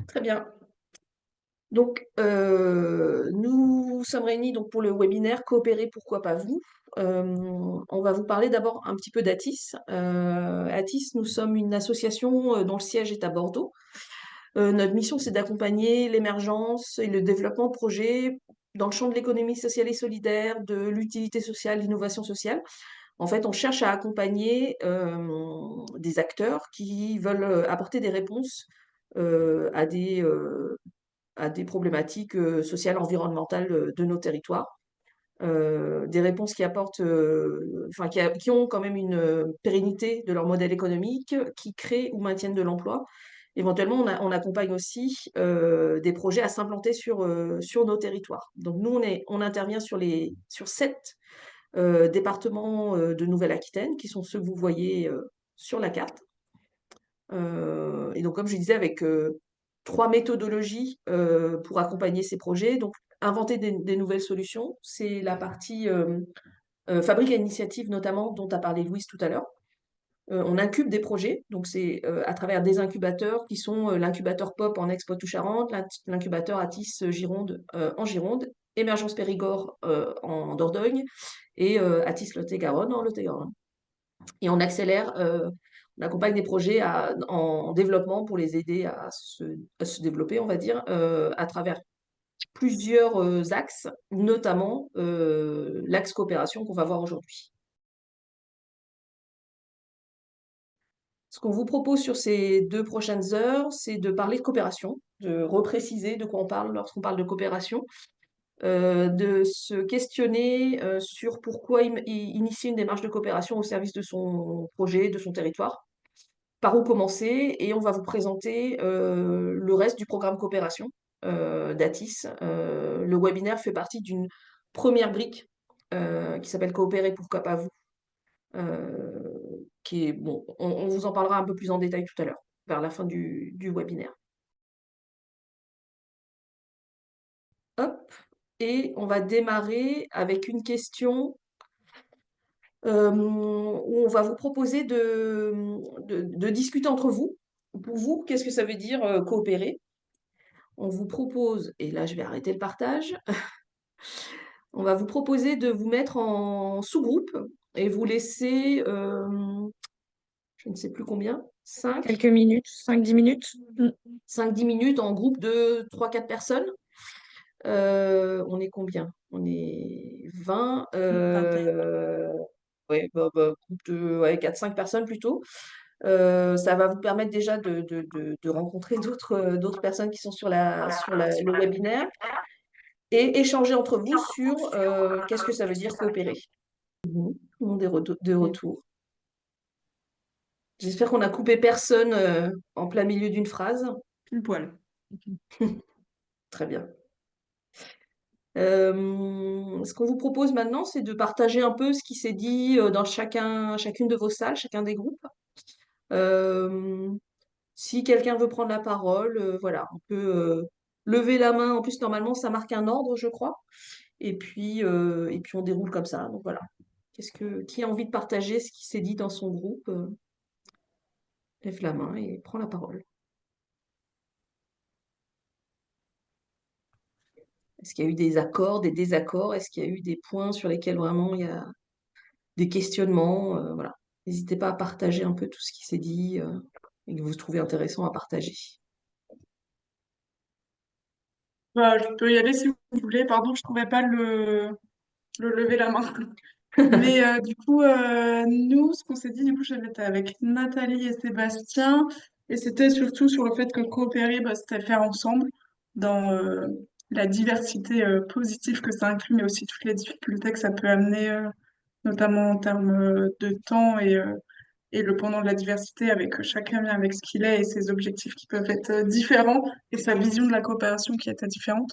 Très bien. Donc, nous sommes réunis donc pour le webinaire Coopérer, pourquoi pas vous. On va vous parler d'abord un petit peu d'Atis. Atis, nous sommes une association dont le siège est à Bordeaux. Notre mission, c'est d'accompagner l'émergence et le développement de projets dans le champ de l'économie sociale et solidaire, de l'utilité sociale, l'innovation sociale. En fait, on cherche à accompagner des acteurs qui veulent apporter des réponses euh, à des, euh, à des problématiques sociales, environnementales de nos territoires. Des réponses qui apportent, enfin, qui ont quand même une pérennité de leur modèle économique, qui créent ou maintiennent de l'emploi. Éventuellement, on accompagne aussi des projets à s'implanter sur nos territoires. Donc nous, on intervient sur 7 départements de Nouvelle-Aquitaine, qui sont ceux que vous voyez sur la carte. Et donc, comme je disais, avec 3 méthodologies pour accompagner ces projets. Donc, inventer des nouvelles solutions, c'est la partie fabrique à initiative notamment dont a parlé Louise tout à l'heure. On incube des projets, donc c'est à travers des incubateurs qui sont l'incubateur POP en Ex-Poitou-Charentes, l'incubateur Atis Gironde en Gironde, Émergence Périgord en Dordogne et Atis Lot-et-Garonne en Lot-et-Garonne. Et on accompagne des projets en développement pour les aider à se développer, on va dire, à travers plusieurs axes, notamment l'axe coopération qu'on va voir aujourd'hui. Ce qu'on vous propose sur ces 2 prochaines heures, c'est de parler de coopération, de repréciser de quoi on parle lorsqu'on parle de coopération, de se questionner sur pourquoi initier une démarche de coopération au service de son projet, de son territoire, par où commencer, et on va vous présenter le reste du programme coopération d'Atis. Le webinaire fait partie d'une première brique qui s'appelle Coopérer, pourquoi pas vous, qui est, bon, on vous en parlera un peu plus en détail tout à l'heure, vers la fin du webinaire. Hop, et on va démarrer avec une question où on va vous proposer de discuter entre vous. Pour vous, qu'est-ce que ça veut dire coopérer? On vous propose, et là je vais arrêter le partage, on va vous proposer de vous mettre en sous-groupe et vous laisser, je ne sais plus combien, Quelques minutes, 5-10 minutes. 5-10 minutes en groupe de 3-4 personnes. On est combien? On est 20. Ouais, groupe de ouais, 4-5 personnes plutôt. Ça va vous permettre déjà de rencontrer d'autres personnes qui sont le webinaire et échanger entre vous sur qu'est-ce que ça veut dire coopérer. Tout le monde est de retour. J'espère qu'on a coupé personne en plein milieu d'une phrase. Pile poil. Très bien. Ce qu'on vous propose maintenant, c'est de partager un peu ce qui s'est dit dans chacune de vos salles, chacun des groupes. Euh, Si quelqu'un veut prendre la parole, voilà, on peut lever la main. En plus, normalement, ça marque un ordre, je crois. Et puis on déroule comme ça. Donc voilà. Qui a envie de partager ce qui s'est dit dans son groupe, lève la main et prend la parole. Est-ce qu'il y a eu des accords, des désaccords? Est-ce qu'il y a eu des points sur lesquels vraiment il y a des questionnements? Voilà. N'hésitez pas à partager un peu tout ce qui s'est dit et que vous trouvez intéressant à partager. Bah, je peux y aller si vous voulez. Pardon, je trouvais pas le lever la main. Mais du coup, nous, ce qu'on s'est dit, du coup, j'avais été avec Nathalie et Sébastien, et c'était surtout sur le fait que coopérer, bah, c'était faire ensemble dans la diversité positive que ça inclut, mais aussi toutes les difficultés que ça peut amener, notamment en termes de temps et le pendant de la diversité, avec chacun vient avec ce qu'il est et ses objectifs qui peuvent être différents, et sa vision de la coopération qui était différente.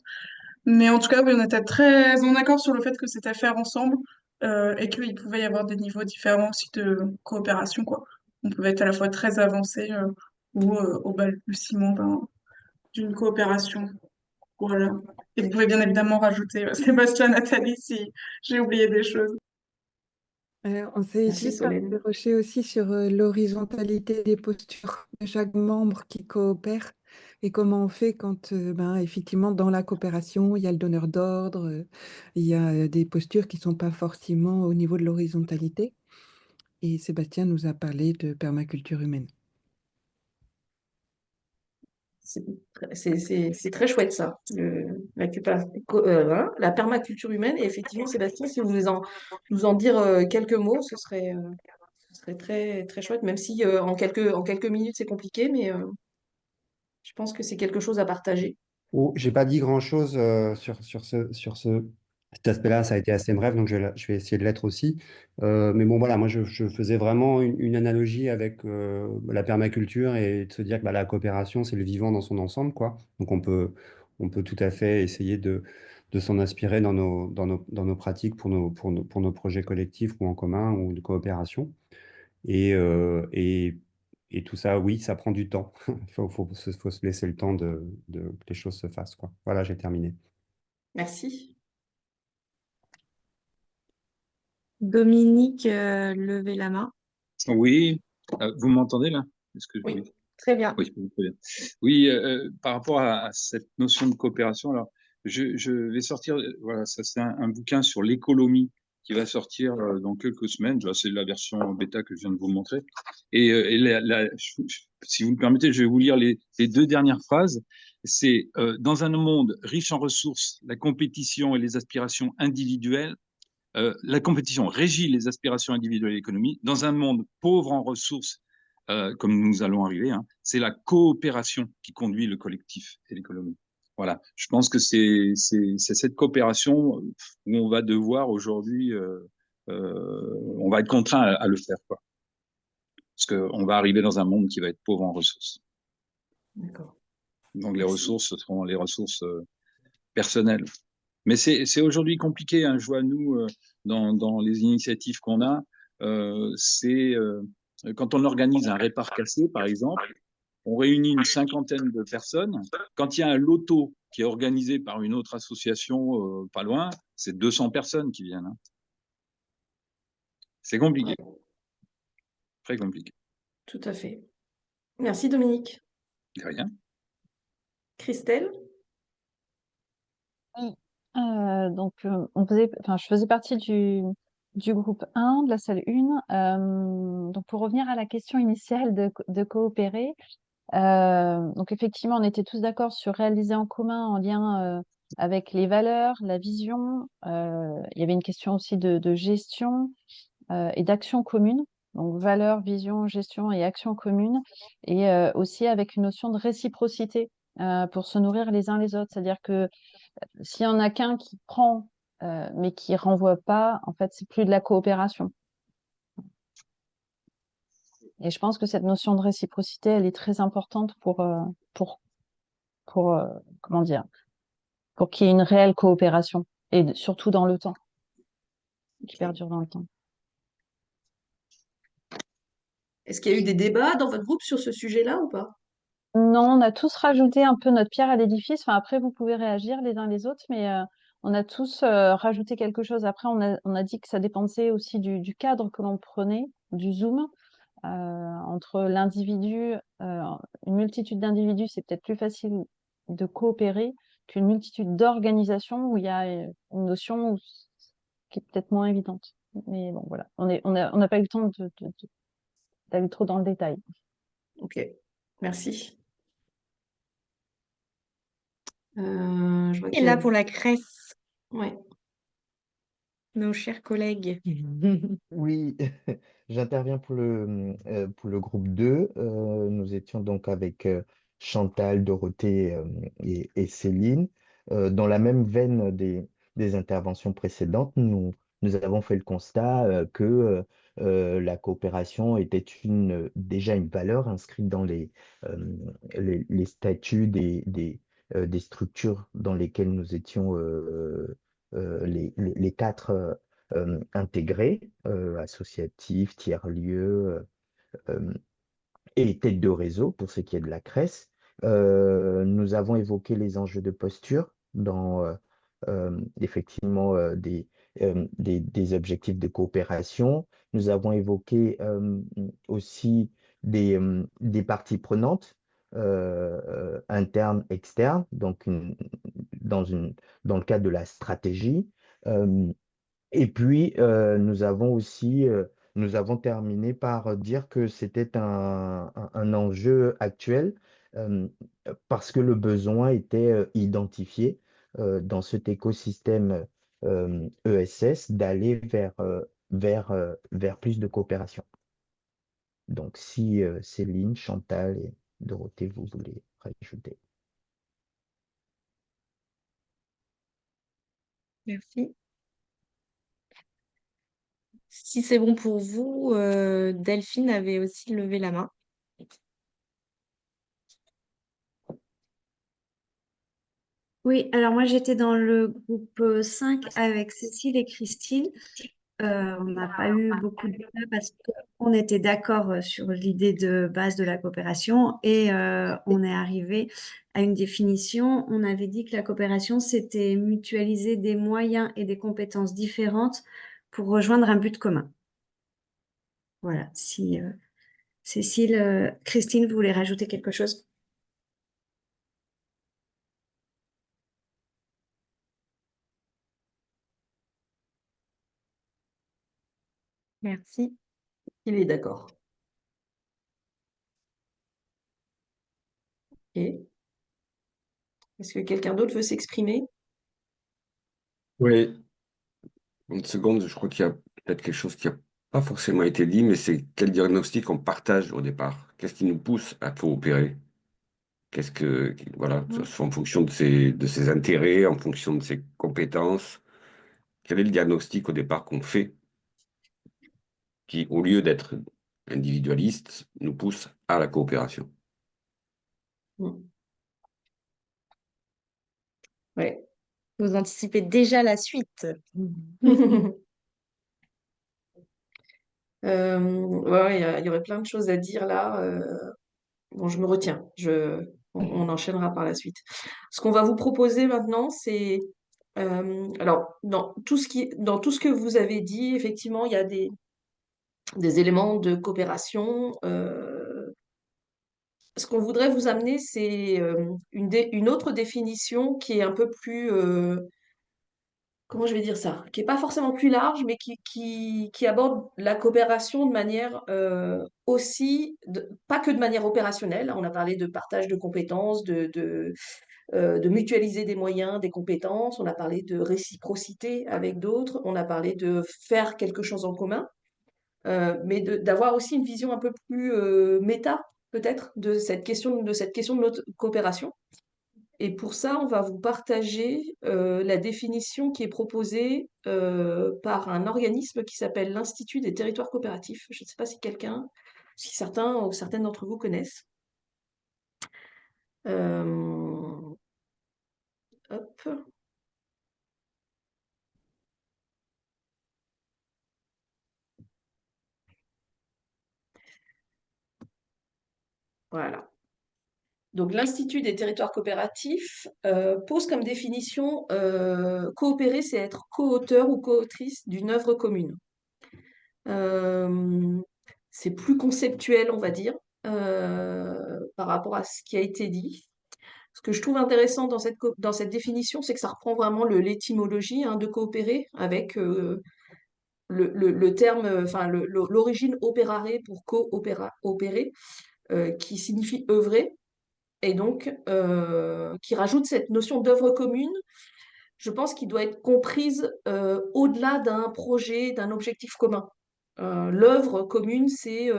Mais en tout cas, oui, on était très en accord sur le fait que c'était à faire ensemble et qu'il pouvait y avoir des niveaux différents aussi de coopération, quoi. On pouvait être à la fois très avancé ou au balbutiement d'une coopération. Voilà. Et vous pouvez bien évidemment rajouter Sébastien, Nathalie, si j'ai oublié des choses. On s'est Merci juste Solène. interrogé aussi sur l'horizontalité des postures de chaque membre qui coopère, Et comment on fait quand, effectivement, dans la coopération, il y a le donneur d'ordre, il y a des postures qui ne sont pas forcément au niveau de l'horizontalité. Et Sébastien nous a parlé de permaculture humaine. C'est très chouette ça, la permaculture humaine. Et effectivement, Sébastien, si vous nous en dire quelques mots, ce serait très, très chouette, même si en quelques minutes c'est compliqué, mais je pense que c'est quelque chose à partager. Oh, j'ai pas dit grand-chose cet aspect-là, ça a été assez bref, donc je vais essayer de l'être aussi. Mais bon, voilà, moi je faisais vraiment une analogie avec la permaculture et de se dire que bah, la coopération, c'est le vivant dans son ensemble, quoi. Donc on peut tout à fait essayer de s'en inspirer dans nos pratiques pour nos projets collectifs ou en commun ou de coopération. Et, euh, et, et tout ça, oui, ça prend du temps. Faut se laisser le temps que les choses se fassent, quoi. Voilà, j'ai terminé. Merci. Dominique, levez la main. Oui, vous m'entendez là? Est-ce que Oui. oui, Très bien. oui, très bien. Oui, par rapport à cette notion de coopération, alors je vais sortir, voilà, ça c'est un bouquin sur l'économie qui va sortir dans quelques semaines. Là, c'est la version bêta que je viens de vous montrer. Et si vous me permettez, je vais vous lire les deux dernières phrases. C'est dans un monde riche en ressources, la compétition et les aspirations individuelles la compétition régit les aspirations individuelles et l'économie. Dans un monde pauvre en ressources, comme nous allons arriver, hein, c'est la coopération qui conduit le collectif et l'économie. Voilà, je pense que c'est cette coopération où on va devoir aujourd'hui, on va être contraint à le faire, quoi. Parce qu'on va arriver dans un monde qui va être pauvre en ressources. D'accord. Donc les Merci. ressources, ce seront les ressources personnelles. Mais c'est aujourd'hui compliqué, hein. Je vois, nous, dans les initiatives qu'on a, c'est quand on organise un répart cassé, par exemple, on réunit une cinquantaine de personnes. Quand il y a un loto qui est organisé par une autre association pas loin, c'est 200 personnes qui viennent, hein. C'est Ouais, compliqué, très compliqué. tout à fait. Merci Dominique. De rien. Christelle? Oui, je faisais partie du groupe 1, de la salle 1. Donc, pour revenir à la question initiale de coopérer, donc effectivement, on était tous d'accord sur réaliser en commun en lien avec les valeurs, la vision. Il y avait une question aussi de gestion et d'action commune. Donc, valeurs, vision, gestion et action commune. Et aussi avec une notion de réciprocité pour se nourrir les uns les autres. C'est-à-dire que s'il y en a qu'un qui prend, mais qui renvoie pas, en fait, c'est plus de la coopération. Et je pense que cette notion de réciprocité, elle est très importante pour, pour comment dire, pour qu'il y ait une réelle coopération et surtout dans le temps, qui perdure dans le temps. Est-ce qu'il y a eu des débats dans votre groupe sur ce sujet-là ou pas? Non, on a tous rajouté un peu notre pierre à l'édifice. Enfin, après, vous pouvez réagir les uns les autres, mais on a tous rajouté quelque chose. Après, on a dit que ça dépendait aussi du cadre que l'on prenait, du Zoom. Entre l'individu, une multitude d'individus, c'est peut-être plus facile de coopérer qu'une multitude d'organisations où il y a une notion qui est peut-être moins évidente. Mais bon, voilà, on n'a pas eu le temps d'aller trop dans le détail. Ok, merci. Je vois Et qu'il y a... là, pour la Crèce, Ouais. nos chers collègues. Oui, j'interviens pour le groupe 2. Nous étions donc avec Chantal, Dorothée et Céline. Dans la même veine des interventions précédentes, nous avons fait le constat la coopération était déjà une valeur inscrite dans les statuts des structures dans lesquelles nous étions les quatre intégrés, associatifs, tiers-lieux et tête de réseau pour ce qui est de la CRES. Nous avons évoqué les enjeux de posture dans effectivement des objectifs de coopération. Nous avons évoqué aussi des parties prenantes. interne, externe, donc dans le cadre de la stratégie. Euh, et puis, nous avons terminé par dire que c'était un enjeu actuel euh, parce que le besoin était identifié dans cet écosystème ESS d'aller vers plus de coopération. Donc, si Céline, Chantal et Dorothée, vous voulez rajouter. Merci. Si c'est bon pour vous, Delphine avait aussi levé la main. Oui, alors moi j'étais dans le groupe 5 avec Cécile et Christine. On n'a pas eu beaucoup de débats parce qu'on était d'accord sur l'idée de base de la coopération et on est arrivé à une définition. On avait dit que la coopération, c'était mutualiser des moyens et des compétences différentes pour rejoindre un but commun. Voilà, si Cécile, Christine, vous voulez rajouter quelque chose? Merci. Il est d'accord. Ok. Est-ce que quelqu'un d'autre veut s'exprimer? Oui, une seconde, je crois qu'il y a peut-être quelque chose qui n'a pas forcément été dit, mais c'est quel diagnostic on partage au départ? Qu'est-ce qui nous pousse à coopérer? Voilà, en fonction de ses intérêts, en fonction de ses compétences, quel est le diagnostic au départ qu'on fait qui, au lieu d'être individualiste, nous pousse à la coopération? Ouais. Vous anticipez déjà la suite. Ouais, il y aurait plein de choses à dire là. Bon, je me retiens. On enchaînera par la suite. Ce qu'on va vous proposer maintenant, c'est alors dans tout ce que vous avez dit, effectivement, il y a des éléments de coopération. Ce qu'on voudrait vous amener, c'est une autre définition qui est un peu plus comment je vais dire ça, qui est pas forcément plus large, mais qui aborde la coopération de manière aussi, pas que de manière opérationnelle. On a parlé de partage de compétences, de mutualiser des moyens, des compétences. On a parlé de réciprocité avec d'autres. On a parlé de faire quelque chose en commun, mais d'avoir aussi une vision un peu plus méta, peut-être, de cette question de notre coopération. Et pour ça, on va vous partager la définition qui est proposée par un organisme qui s'appelle l'Institut des territoires coopératifs. Je ne sais pas si certains ou certaines d'entre vous connaissent. Hop. Voilà. Donc, l'Institut des territoires coopératifs pose comme définition coopérer, c'est être co-auteur ou co-autrice d'une œuvre commune. Euh, c'est plus conceptuel, on va dire, par rapport à ce qui a été dit. Ce que je trouve intéressant dans cette définition, c'est que ça reprend vraiment l'étymologie de coopérer avec le terme, enfin l'origine opérare pour opérer, qui signifie œuvrer, et donc qui rajoute cette notion d'œuvre commune. Je pense qu'il doit être comprise au-delà d'un projet, d'un objectif commun. L'œuvre commune, c'est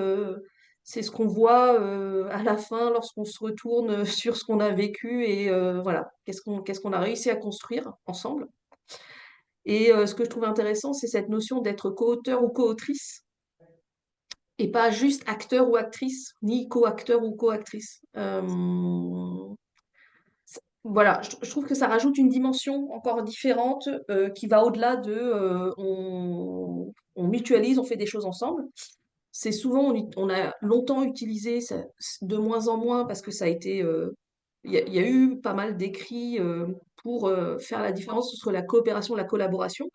ce qu'on voit à la fin lorsqu'on se retourne sur ce qu'on a vécu et voilà, qu'est-ce qu'on a réussi à construire ensemble. Et ce que je trouve intéressant, c'est cette notion d'être co-auteur ou co-autrice et pas juste acteur ou actrice, ni co-acteur ou co-actrice. Voilà, je trouve que ça rajoute une dimension encore différente qui va au-delà de on mutualise, on fait des choses ensemble. C'est souvent, on a longtemps utilisé ça, de moins en moins parce que ça a été, il y a eu pas mal d'écrits pour faire la différence entre la coopération et la collaboration.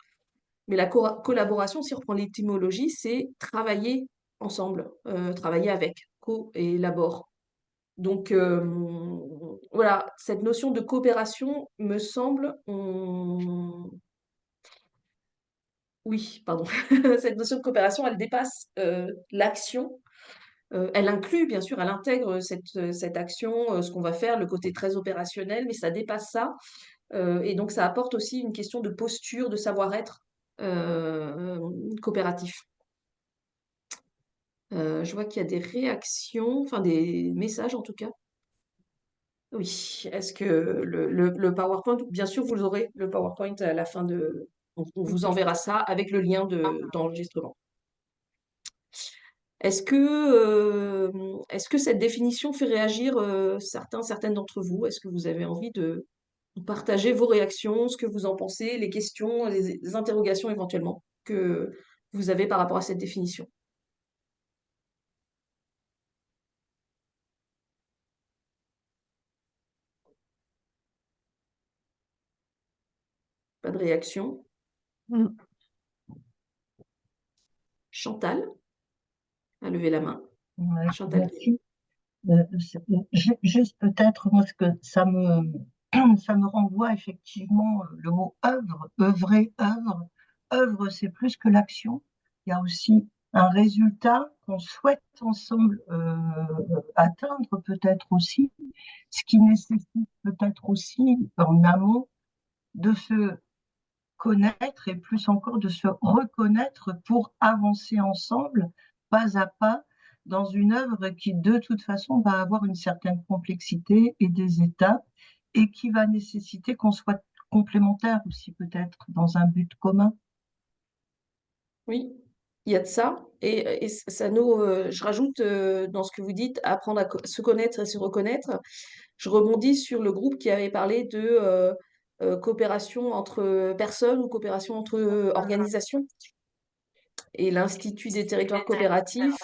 Mais la collaboration, si on reprend l'étymologie, c'est travailler ensemble, travailler avec, co-élabore. Donc, voilà, cette notion de coopération me semble, oui, pardon, cette notion de coopération, elle dépasse l'action. Elle inclut, bien sûr, elle intègre cette action, ce qu'on va faire, le côté très opérationnel, mais ça dépasse ça. Et donc, ça apporte aussi une question de posture, de savoir-être euh, coopératif. Je vois qu'il y a des réactions, enfin des messages en tout cas. Oui, est-ce que le PowerPoint, bien sûr, vous l'aurez, le PowerPoint à la fin de... On vous enverra ça avec le lien d'enregistrement. Est-ce que cette définition fait réagir certaines d'entre vous? Est-ce que vous avez envie de partager vos réactions, ce que vous en pensez, les questions, les interrogations éventuellement que vous avez par rapport à cette définition? Pas de réaction? Mm. Chantal a levé la main. Ouais, Chantal. merci. Juste peut-être, moi, ce que ça me renvoie effectivement le mot œuvre, œuvrer, œuvre. Œuvre, c'est plus que l'action. Il y a aussi un résultat qu'on souhaite ensemble atteindre, peut-être aussi, ce qui nécessite peut-être aussi en amont de se connaître et plus encore de se reconnaître pour avancer ensemble, pas à pas, dans une œuvre qui de toute façon va avoir une certaine complexité et des étapes et qui va nécessiter qu'on soit complémentaires aussi peut-être dans un but commun. Oui, il y a de ça. Et je rajoute dans ce que vous dites, apprendre à se connaître et se reconnaître. Je rebondis sur le groupe qui avait parlé de coopération entre personnes ou coopération entre organisations. Et l'Institut des territoires coopératifs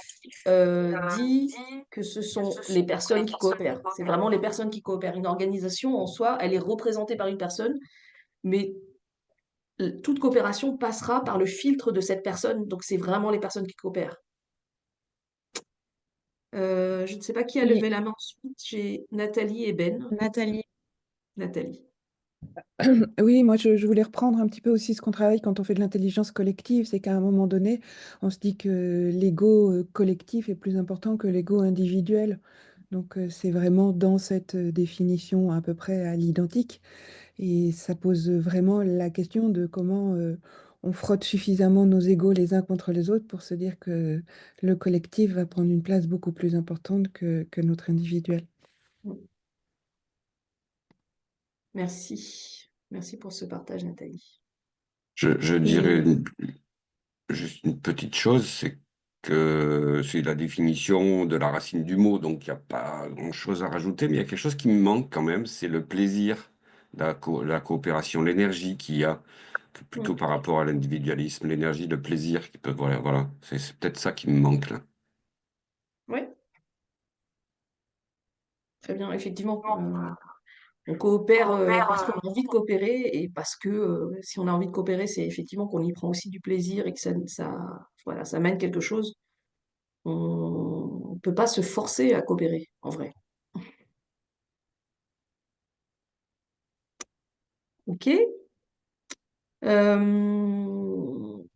dit que ce sont les personnes qui coopèrent. C'est vraiment les personnes qui coopèrent. Une organisation en soi, elle est représentée par une personne, mais toute coopération passera par le filtre de cette personne. Donc, c'est vraiment les personnes qui coopèrent. Je ne sais pas qui a Oui, levé la main ensuite. J'ai Nathalie et Ben. Nathalie. Nathalie. Oui, moi je voulais reprendre un petit peu aussi ce qu'on travaille quand on fait de l'intelligence collective, c'est qu'à un moment donné, on se dit que l'ego collectif est plus important que l'ego individuel. Donc c'est vraiment dans cette définition à peu près à l'identique. Et ça pose vraiment la question de comment on frotte suffisamment nos égos les uns contre les autres pour se dire que le collectif va prendre une place beaucoup plus importante que notre individuel. Merci. Merci pour ce partage, Nathalie. Je Et dirais juste une petite chose, c'est que c'est la définition de la racine du mot, donc il n'y a pas grand-chose à rajouter, mais il y a quelque chose qui me manque quand même, c'est le plaisir, la coopération, l'énergie qu'il y a, plutôt par rapport à l'individualisme, l'énergie, le plaisir qui peut, voilà, c'est peut-être ça qui me manque là. oui, très bien, effectivement. On coopère parce qu'on a envie de coopérer et parce que si on a envie de coopérer, c'est effectivement qu'on y prend aussi du plaisir et que voilà, ça mène quelque chose. On ne peut pas se forcer à coopérer, en vrai. OK?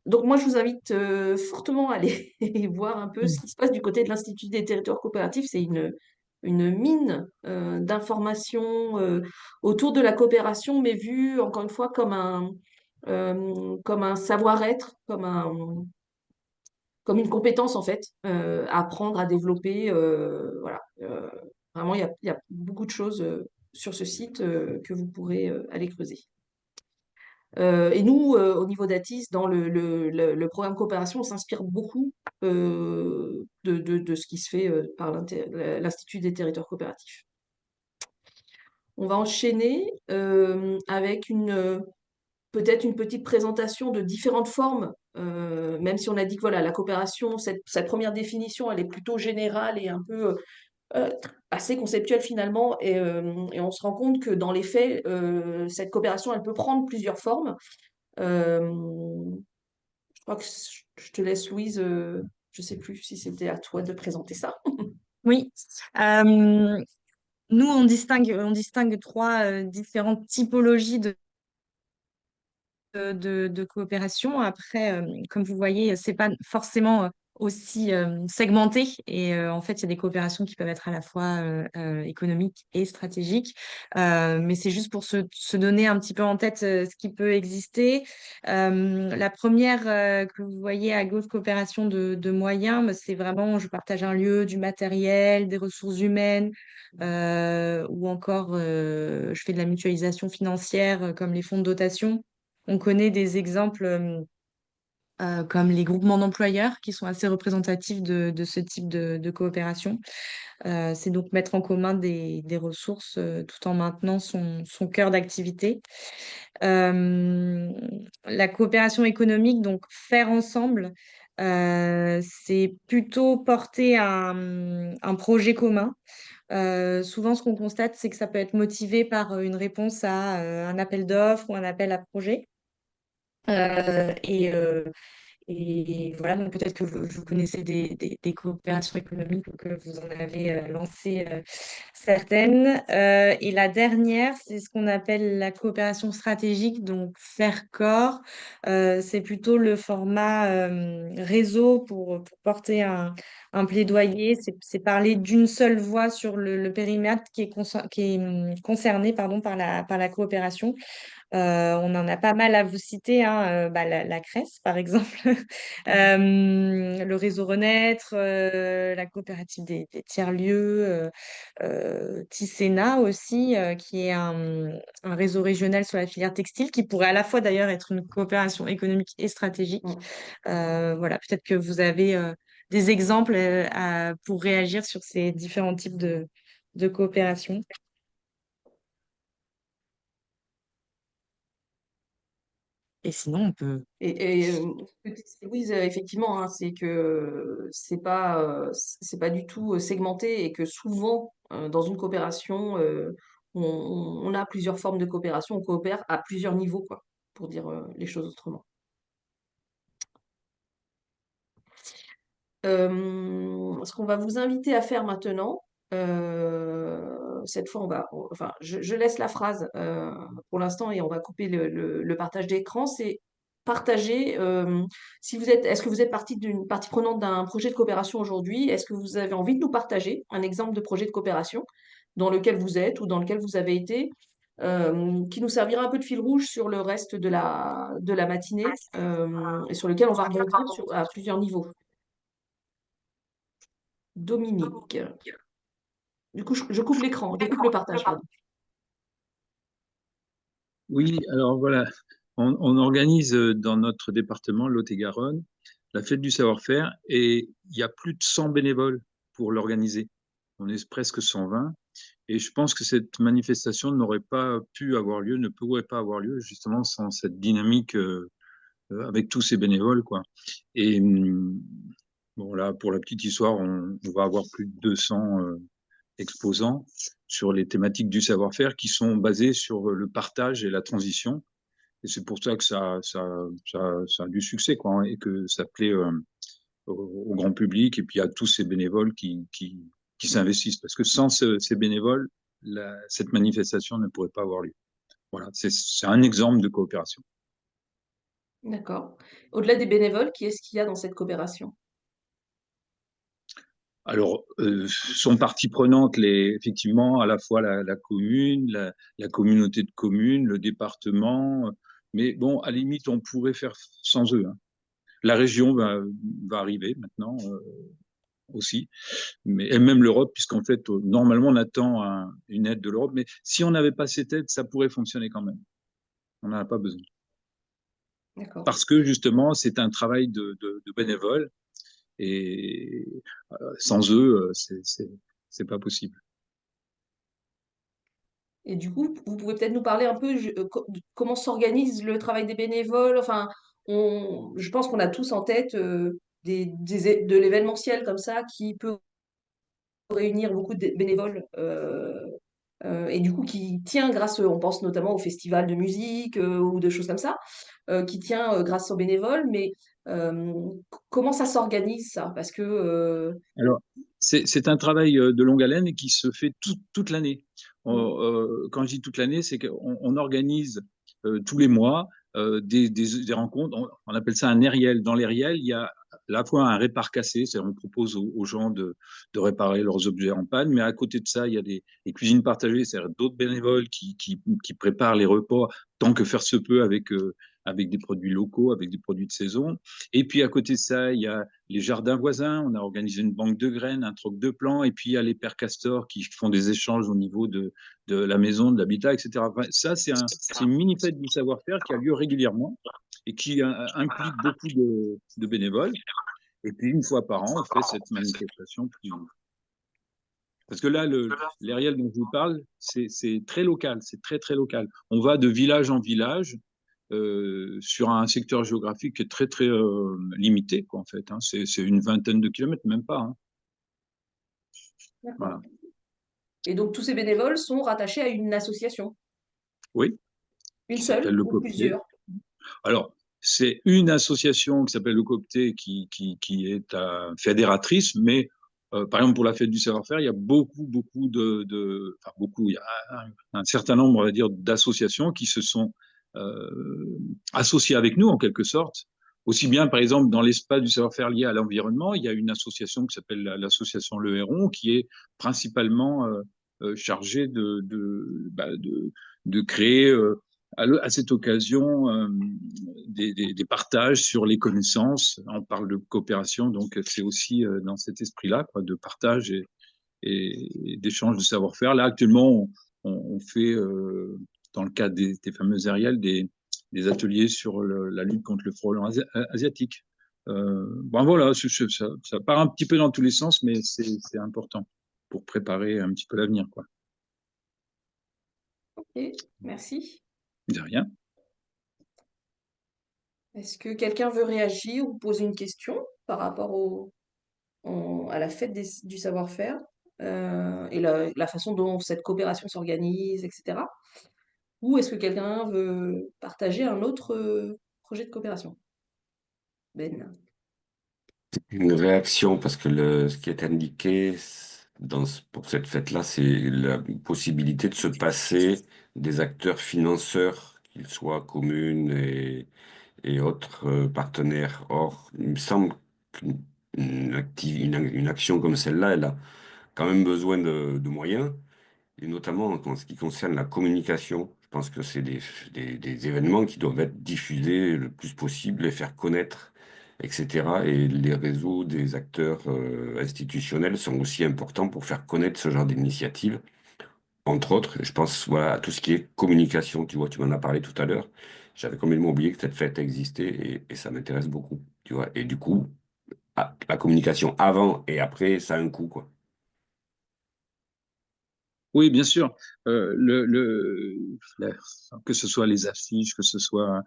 Donc moi, je vous invite fortement à aller voir un peu ce qui se passe du côté de l'Institut des territoires coopératifs. C'est une mine d'informations autour de la coopération, mais vue, encore une fois, comme un savoir-être, comme une compétence, en fait, à apprendre, à développer. Voilà. Vraiment, il y a beaucoup de choses sur ce site que vous pourrez aller creuser. Et nous, au niveau d'ATIS, dans le programme coopération, on s'inspire beaucoup de ce qui se fait par l'Institut des territoires coopératifs. On va enchaîner avec peut-être une petite présentation de différentes formes, même si on a dit que voilà, la coopération, cette première définition, elle est plutôt générale et un peu assez conceptuelle finalement, et on se rend compte que dans les faits, cette coopération, elle peut prendre plusieurs formes. Je crois que je te laisse, Louise. Je ne sais plus si c'était à toi de présenter ça. Oui. Euh, Nous, on distingue trois différentes typologies de coopération. Après, comme vous voyez, c'est pas forcément aussi segmenté. Et en fait, il y a des coopérations qui peuvent être à la fois économiques et stratégiques. Mais c'est juste pour se donner un petit peu en tête ce qui peut exister. La première que vous voyez à gauche, coopération de moyens, bah, c'est vraiment je partage un lieu, du matériel, des ressources humaines. Ou encore je fais de la mutualisation financière comme les fonds de dotation. On connaît des exemples comme les groupements d'employeurs qui sont assez représentatifs de ce type de coopération. C'est donc mettre en commun des ressources tout en maintenant son cœur d'activité. Euh, la coopération économique, donc faire ensemble, c'est plutôt porter un projet commun. Souvent, ce qu'on constate, c'est que ça peut être motivé par une réponse à un appel d'offres ou un appel à projet. Euh, et, euh, et voilà, donc peut-être que vous connaissez des coopérations économiques ou que vous en avez lancé certaines. Et la dernière, c'est ce qu'on appelle la coopération stratégique, donc faire corps. C'est plutôt le format réseau pour porter un plaidoyer. C'est parler d'une seule voix sur le périmètre qui est concerné pardon, par la coopération. On en a pas mal à vous citer, hein, bah, la CRES, par exemple, le réseau Renaître, la coopérative des tiers-lieux, Ticena aussi, qui est un réseau régional sur la filière textile, qui pourrait à la fois d'ailleurs être une coopération économique et stratégique. Voilà, peut-être que vous avez des exemples pour réagir sur ces différents types de coopération. Et sinon, on peut... Ce que dit Louise, effectivement, hein, c'est que c'est pas du tout segmenté et que souvent, dans une coopération, on a plusieurs formes de coopération, on coopère à plusieurs niveaux, quoi, pour dire les choses autrement. Ce qu'on va vous inviter à faire maintenant, cette fois, enfin, je laisse la phrase pour l'instant et on va couper le partage d'écran. C'est partager. Si vous êtes, est-ce que vous êtes partie prenante d'un projet de coopération aujourd'hui? Est-ce que vous avez envie de nous partager un exemple de projet de coopération dans lequel vous êtes ou dans lequel vous avez été, qui nous servira un peu de fil rouge sur le reste de la matinée et sur lequel on va rebondir à plusieurs niveaux. Dominique. Du coup, je coupe l'écran, je coupe le partage, pardon. Oui, alors voilà, on organise dans notre département, Lot-et-Garonne, la fête du savoir-faire et il y a plus de 100 bénévoles pour l'organiser. On est presque 120 et je pense que cette manifestation n'aurait pas pu avoir lieu, ne pourrait pas avoir lieu justement sans cette dynamique avec tous ces bénévoles, quoi. Et bon, là, pour la petite histoire, on va avoir plus de 200 exposants sur les thématiques du savoir-faire qui sont basées sur le partage et la transition. Et c'est pour ça que ça a du succès, quoi, hein, et que ça plaît au grand public et puis à tous ces bénévoles qui s'investissent. Parce que sans ces bénévoles, cette manifestation ne pourrait pas avoir lieu. Voilà, c'est un exemple de coopération. D'accord. Au-delà des bénévoles, qui est-ce qu'il y a dans cette coopération? Alors, sont partie prenante effectivement à la fois la commune, la communauté de communes, le département, mais bon, à la limite, on pourrait faire sans eux, hein. La région va arriver maintenant aussi, et même l'Europe, puisqu'en fait, normalement, on attend une aide de l'Europe, mais si on n'avait pas cette aide, ça pourrait fonctionner quand même. On n'en a pas besoin. D'accord. Parce que justement, c'est un travail de bénévoles, et sans eux, c'est pas possible. Et du coup, vous pouvez peut-être nous parler un peu de comment s'organise le travail des bénévoles. Enfin, je pense qu'on a tous en tête de l'événementiel comme ça qui peut réunir beaucoup de bénévoles et du coup qui tient grâce, on pense notamment au festival de musique ou de choses comme ça, qui tient grâce aux bénévoles. Mais comment ça s'organise ça? Parce que Alors, c'est un travail de longue haleine et qui se fait toute l'année. Quand je dis toute l'année, c'est qu'on organise tous les mois des rencontres. On appelle ça unériel. Dans l'ériel, il y a à la fois un répar cassé, c'est-à-dire on propose aux gens de réparer leurs objets en panne, mais à côté de ça, il y a des cuisines partagées, c'est-à-dire d'autres bénévoles qui préparent les repas tant que faire se peut avec des produits locaux, avec des produits de saison. Et puis à côté de ça, il y a les jardins voisins. On a organisé une banque de graines, un troc de plants. Et puis il y a les pères castors qui font des échanges au niveau de la maison, de l'habitat, etc. Enfin, ça, c'est une mini-fête du savoir-faire qui a lieu régulièrement et qui implique beaucoup de bénévoles. Et puis une fois par an, on fait cette manifestation. Parce que là, l'Ariel dont je vous parle, c'est très local, c'est très, très local. On va de village en village sur un secteur géographique qui est très, très limité, quoi, en fait. Hein. C'est une vingtaine de kilomètres, même pas. Hein. D'accord. Voilà. Et donc, tous ces bénévoles sont rattachés à une association? Oui, Une qui seule s'appelle le ou COPTE. plusieurs? Alors, c'est une association qui s'appelle le COPTE qui est fédératrice, mais par exemple, pour la fête du savoir-faire, il y a beaucoup enfin beaucoup, il y a un certain nombre, on va dire, d'associations qui se sont associées avec nous, en quelque sorte. Aussi bien, par exemple, dans l'espace du savoir-faire lié à l'environnement, il y a une association qui s'appelle l'association Le Héron, qui est principalement chargée de créer à cette occasion des partages sur les connaissances. On parle de coopération, donc c'est aussi dans cet esprit-là, quoi, de partage et d'échange de savoir-faire. Là, actuellement, on fait, dans le cadre des fameux aériels, des ateliers sur la lutte contre le frelon asiatique. Bon, voilà, ça part un petit peu dans tous les sens, mais c'est important pour préparer un petit peu l'avenir, quoi. Ok, merci. De rien. Est-ce que quelqu'un veut réagir ou poser une question par rapport à la fête du savoir-faire et la façon dont cette coopération s'organise, etc. Ou est-ce que quelqu'un veut partager un autre projet de coopération? Ben. Une réaction, parce que ce qui est indiqué pour cette fête-là, c'est la possibilité de se passer des acteurs financeurs, qu'ils soient communes et autres partenaires. Or, il me semble qu'une action comme celle-là, elle a quand même besoin de moyens, et notamment en ce qui concerne la communication. Je pense que c'est des événements qui doivent être diffusés le plus possible, les faire connaître, etc. Et les réseaux des acteurs institutionnels sont aussi importants pour faire connaître ce genre d'initiative. Entre autres, je pense voilà, à tout ce qui est communication. Tu vois, tu m'en as parlé tout à l'heure. J'avais complètement oublié que cette fête existait et ça m'intéresse beaucoup. Tu vois. Et du coup, la communication avant et après, ça a un coût, quoi. Oui, bien sûr. Que ce soit les affiches, que ce soit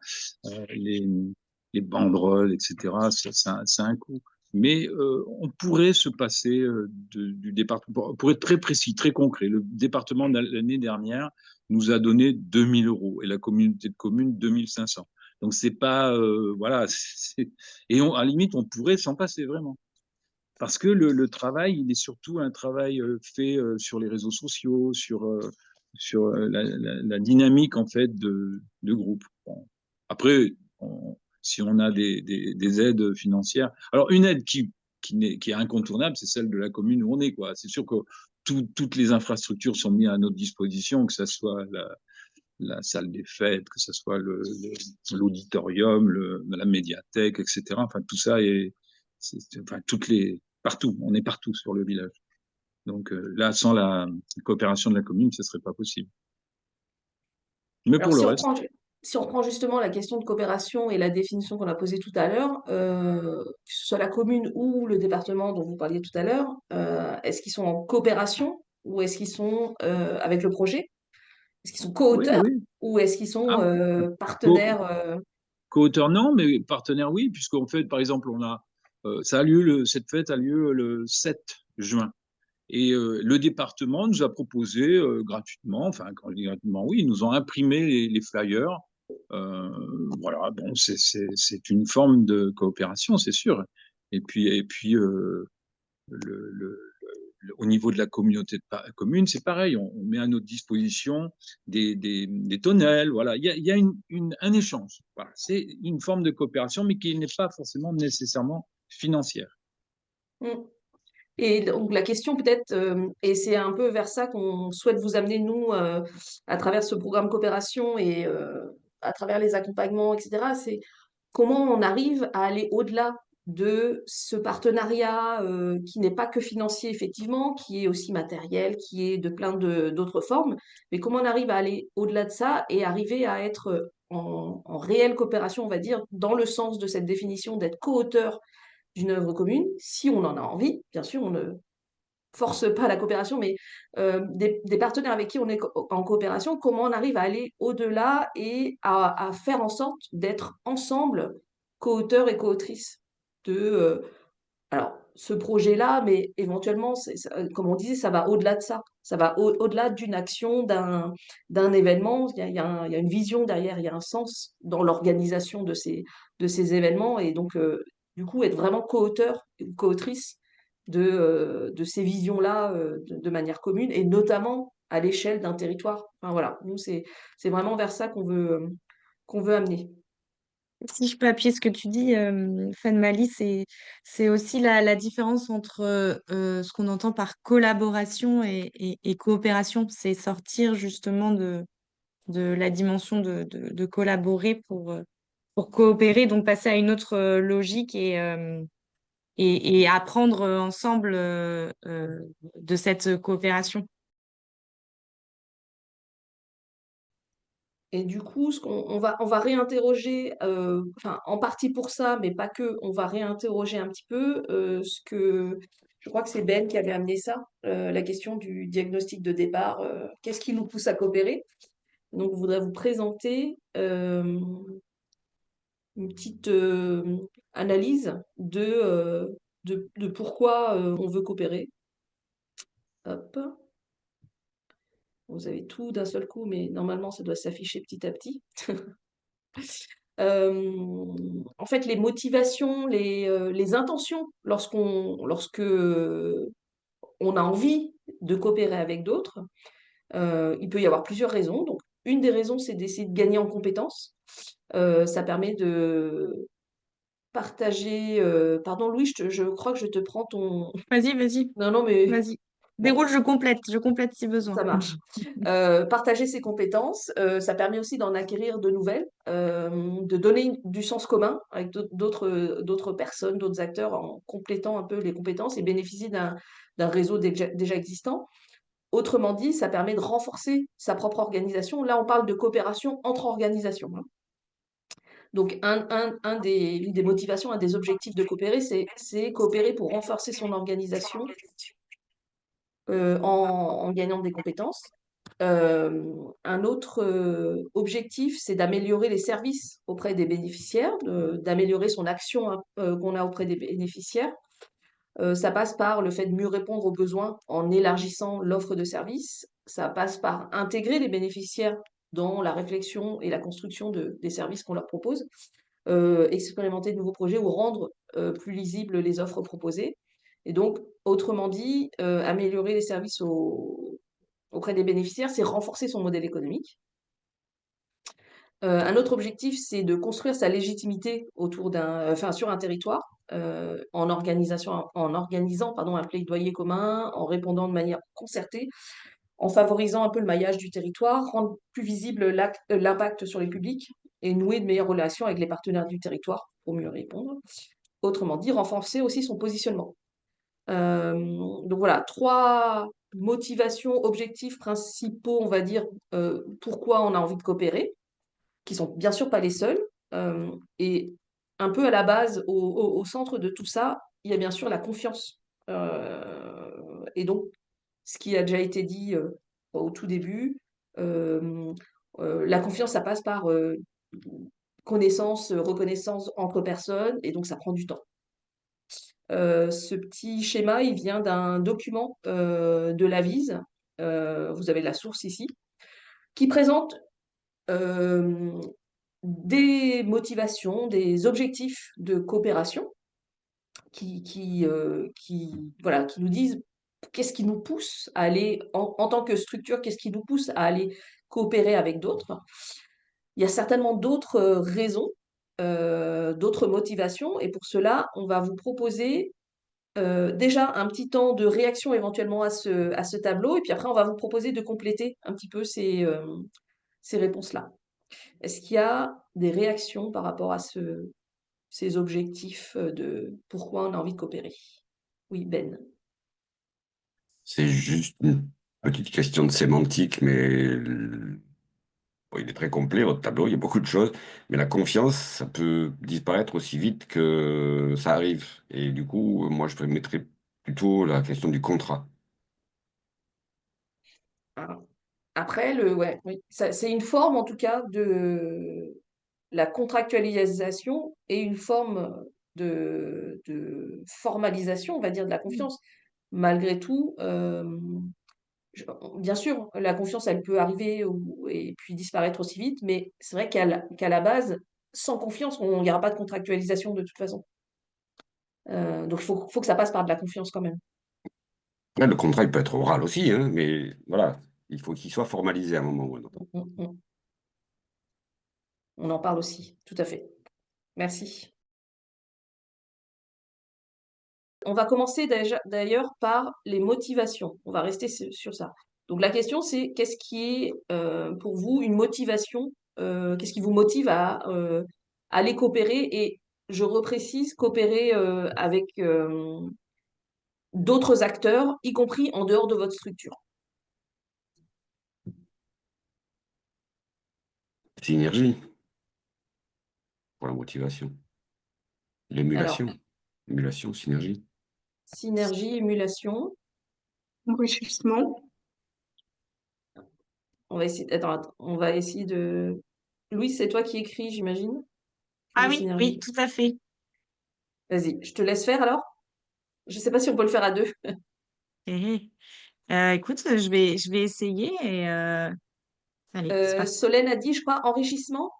les banderoles, etc., ça a un coût. Mais on pourrait se passer du département, pour être très précis, très concret. Le département de l'année dernière nous a donné 2 000 euros et la communauté de communes 2 500. Donc c'est pas, voilà, et à la limite, on pourrait s'en passer vraiment. Parce que le travail, il est surtout un travail fait sur les réseaux sociaux, sur la dynamique en fait de groupe. Bon. Après, si on a des aides financières, alors une aide qui est incontournable, c'est celle de la commune où on est, quoi. C'est sûr que toutes les infrastructures sont mises à notre disposition, que ce soit la salle des fêtes, que ce soit l'auditorium, la médiathèque, etc. Enfin, tout ça enfin, partout, on est partout sur le village. Donc là, sans la coopération de la commune, ce serait pas possible. Mais Alors, pour le reste, si on reprend justement la question de coopération et la définition qu'on a posée tout à l'heure, que ce soit la commune ou le département dont vous parliez tout à l'heure, est-ce qu'ils sont en coopération ou est-ce qu'ils sont avec le projet? Est-ce qu'ils sont oui, co-auteurs oui. ou est-ce qu'ils sont Ah, partenaires co-auteur, non, mais partenaire, oui, puisqu'en fait, par exemple, cette fête a lieu le 7 juin. Et le département nous a proposé gratuitement, enfin, quand je dis gratuitement, oui, ils nous ont imprimé les flyers. Voilà, bon, c'est une forme de coopération, c'est sûr. Et puis le, au niveau de la communauté de communes, c'est pareil, on met à notre disposition des tonnelles, voilà. Il y a un échange. Voilà. C'est une forme de coopération, mais qui n'est pas forcément nécessairement financière. Mm. Et donc la question peut-être, et c'est un peu vers ça qu'on souhaite vous amener, nous, à travers ce programme coopération et à travers les accompagnements, etc., c'est comment on arrive à aller au-delà de ce partenariat qui n'est pas que financier, effectivement, qui est aussi matériel, qui est de plein d'autres formes, mais comment on arrive à aller au-delà de ça et arriver à être en réelle coopération, on va dire, dans le sens de cette définition d'être co-auteur d'une œuvre commune, si on en a envie. Bien sûr, on ne force pas la coopération, mais des partenaires avec qui on est en coopération, comment on arrive à aller au-delà et à faire en sorte d'être ensemble co-auteurs et co-autrices de alors ce projet-là, mais éventuellement, comme on disait, ça va au-delà de ça. Ça va au-delà d'une action, d'un événement. Il y a une vision derrière, il y a un sens dans l'organisation de ces événements. Et donc, du coup, être vraiment co-auteur ou co-autrice de ces visions-là de manière commune, et notamment à l'échelle d'un territoire. Enfin, voilà, nous, c'est vraiment vers ça qu'on veut amener. Si je peux appuyer ce que tu dis, Fanmali, c'est aussi la différence entre ce qu'on entend par collaboration et coopération. C'est sortir justement de la dimension de collaborer pour coopérer, donc passer à une autre logique et apprendre ensemble de cette coopération. Et du coup, on va réinterroger, enfin, en partie pour ça, mais pas que, on va réinterroger un petit peu je crois que c'est Ben qui avait amené ça, la question du diagnostic de départ, qu'est-ce qui nous pousse à coopérer? Donc, je voudrais vous présenter une petite analyse de pourquoi on veut coopérer. Hop. Vous avez tout d'un seul coup, mais normalement, ça doit s'afficher petit à petit. En fait, les motivations, les intentions, lorsque on a envie de coopérer avec d'autres, il peut y avoir plusieurs raisons. Donc, une des raisons, c'est d'essayer de gagner en compétences. Ça permet de partager. Pardon, Louis, je crois que je te prends ton. Vas-y, Non, non, mais vas-y. bon. Déroule, je complète si besoin. Ça marche. Partager ses compétences, ça permet aussi d'en acquérir de nouvelles, de donner du sens commun avec d'autres personnes, d'autres acteurs en complétant un peu les compétences et bénéficier d'un réseau déjà existant. Autrement dit, ça permet de renforcer sa propre organisation. Là, on parle de coopération entre organisations, hein. Donc, une des motivations, un des objectifs de coopérer, c'est coopérer pour renforcer son organisation en gagnant des compétences. Un autre objectif, c'est d'améliorer les services auprès des bénéficiaires, d'améliorer son action hein, qu'on a auprès des bénéficiaires. Ça passe par le fait de mieux répondre aux besoins en élargissant l'offre de services. Ça passe par intégrer les bénéficiaires dans la réflexion et la construction des services qu'on leur propose, expérimenter de nouveaux projets ou rendre plus lisibles les offres proposées. Et donc, autrement dit, améliorer les services auprès des bénéficiaires, c'est renforcer son modèle économique. Un autre objectif, c'est de construire sa légitimité sur un territoire, en organisant un plaidoyer commun, en répondant de manière concertée, en favorisant un peu le maillage du territoire, rendre plus visible l'impact sur les publics et nouer de meilleures relations avec les partenaires du territoire pour mieux répondre. Autrement dit, renforcer aussi son positionnement. Donc voilà, 3 motivations, objectifs principaux, on va dire, pourquoi on a envie de coopérer, qui sont bien sûr pas les seuls. Et un peu à la base, au centre de tout ça, il y a bien sûr la confiance. Et donc, ce qui a déjà été dit au tout début, la confiance, ça passe par connaissance, reconnaissance entre personnes, et donc ça prend du temps. Ce petit schéma, il vient d'un document de l'Avise, vous avez la source ici, qui présente des motivations, des objectifs de coopération qui nous disent qu'est-ce qui nous pousse à aller, en tant que structure, qu'est-ce qui nous pousse à aller coopérer avec d'autres? Il y a certainement d'autres raisons, d'autres motivations, et pour cela, on va vous proposer déjà un petit temps de réaction éventuellement à ce tableau, et puis après, on va vous proposer de compléter un petit peu ces réponses-là. Est-ce qu'il y a des réactions par rapport à ces objectifs de pourquoi on a envie de coopérer? Oui, Ben. C'est juste une petite question de sémantique, mais bon, il est très complet, votre tableau, il y a beaucoup de choses, mais la confiance, ça peut disparaître aussi vite que ça arrive. Et du coup, moi, je mettrais plutôt la question du contrat. Ah. Après, ouais, oui, c'est une forme en tout cas de la contractualisation et une forme de formalisation, on va dire, de la confiance. Malgré tout, je- bien sûr, la confiance, elle peut arriver et puis disparaître aussi vite, mais c'est vrai qu'à la base, sans confiance, il n'y aura pas de contractualisation de toute façon. Donc, faut que ça passe par de la confiance quand même. Là, le contrat, il peut être oral aussi, hein, mais voilà, il faut qu'il soit formalisé à un moment ou à un autre. On en parle aussi, tout à fait. Merci. On va commencer d'ailleurs par les motivations. On va rester sur ça. Donc la question, c'est qu'est-ce qui est pour vous une motivation? Qu'est-ce qui vous motive à aller coopérer? Et je reprécise, coopérer avec d'autres acteurs, y compris en dehors de votre structure. Synergie pour la motivation. Alors, L'émulation. Émulation, synergie. synergie, émulation. Enrichissement. On va essayer, attends, on va essayer de... Louis, c'est toi qui écris, j'imagine, Ah les oui, oui, synergies. tout à fait. Vas-y, je te laisse faire alors. Je ne sais pas si on peut le faire à deux. Eh, écoute, je vais essayer et allez, c'est parti. Solène a dit, je crois, enrichissement.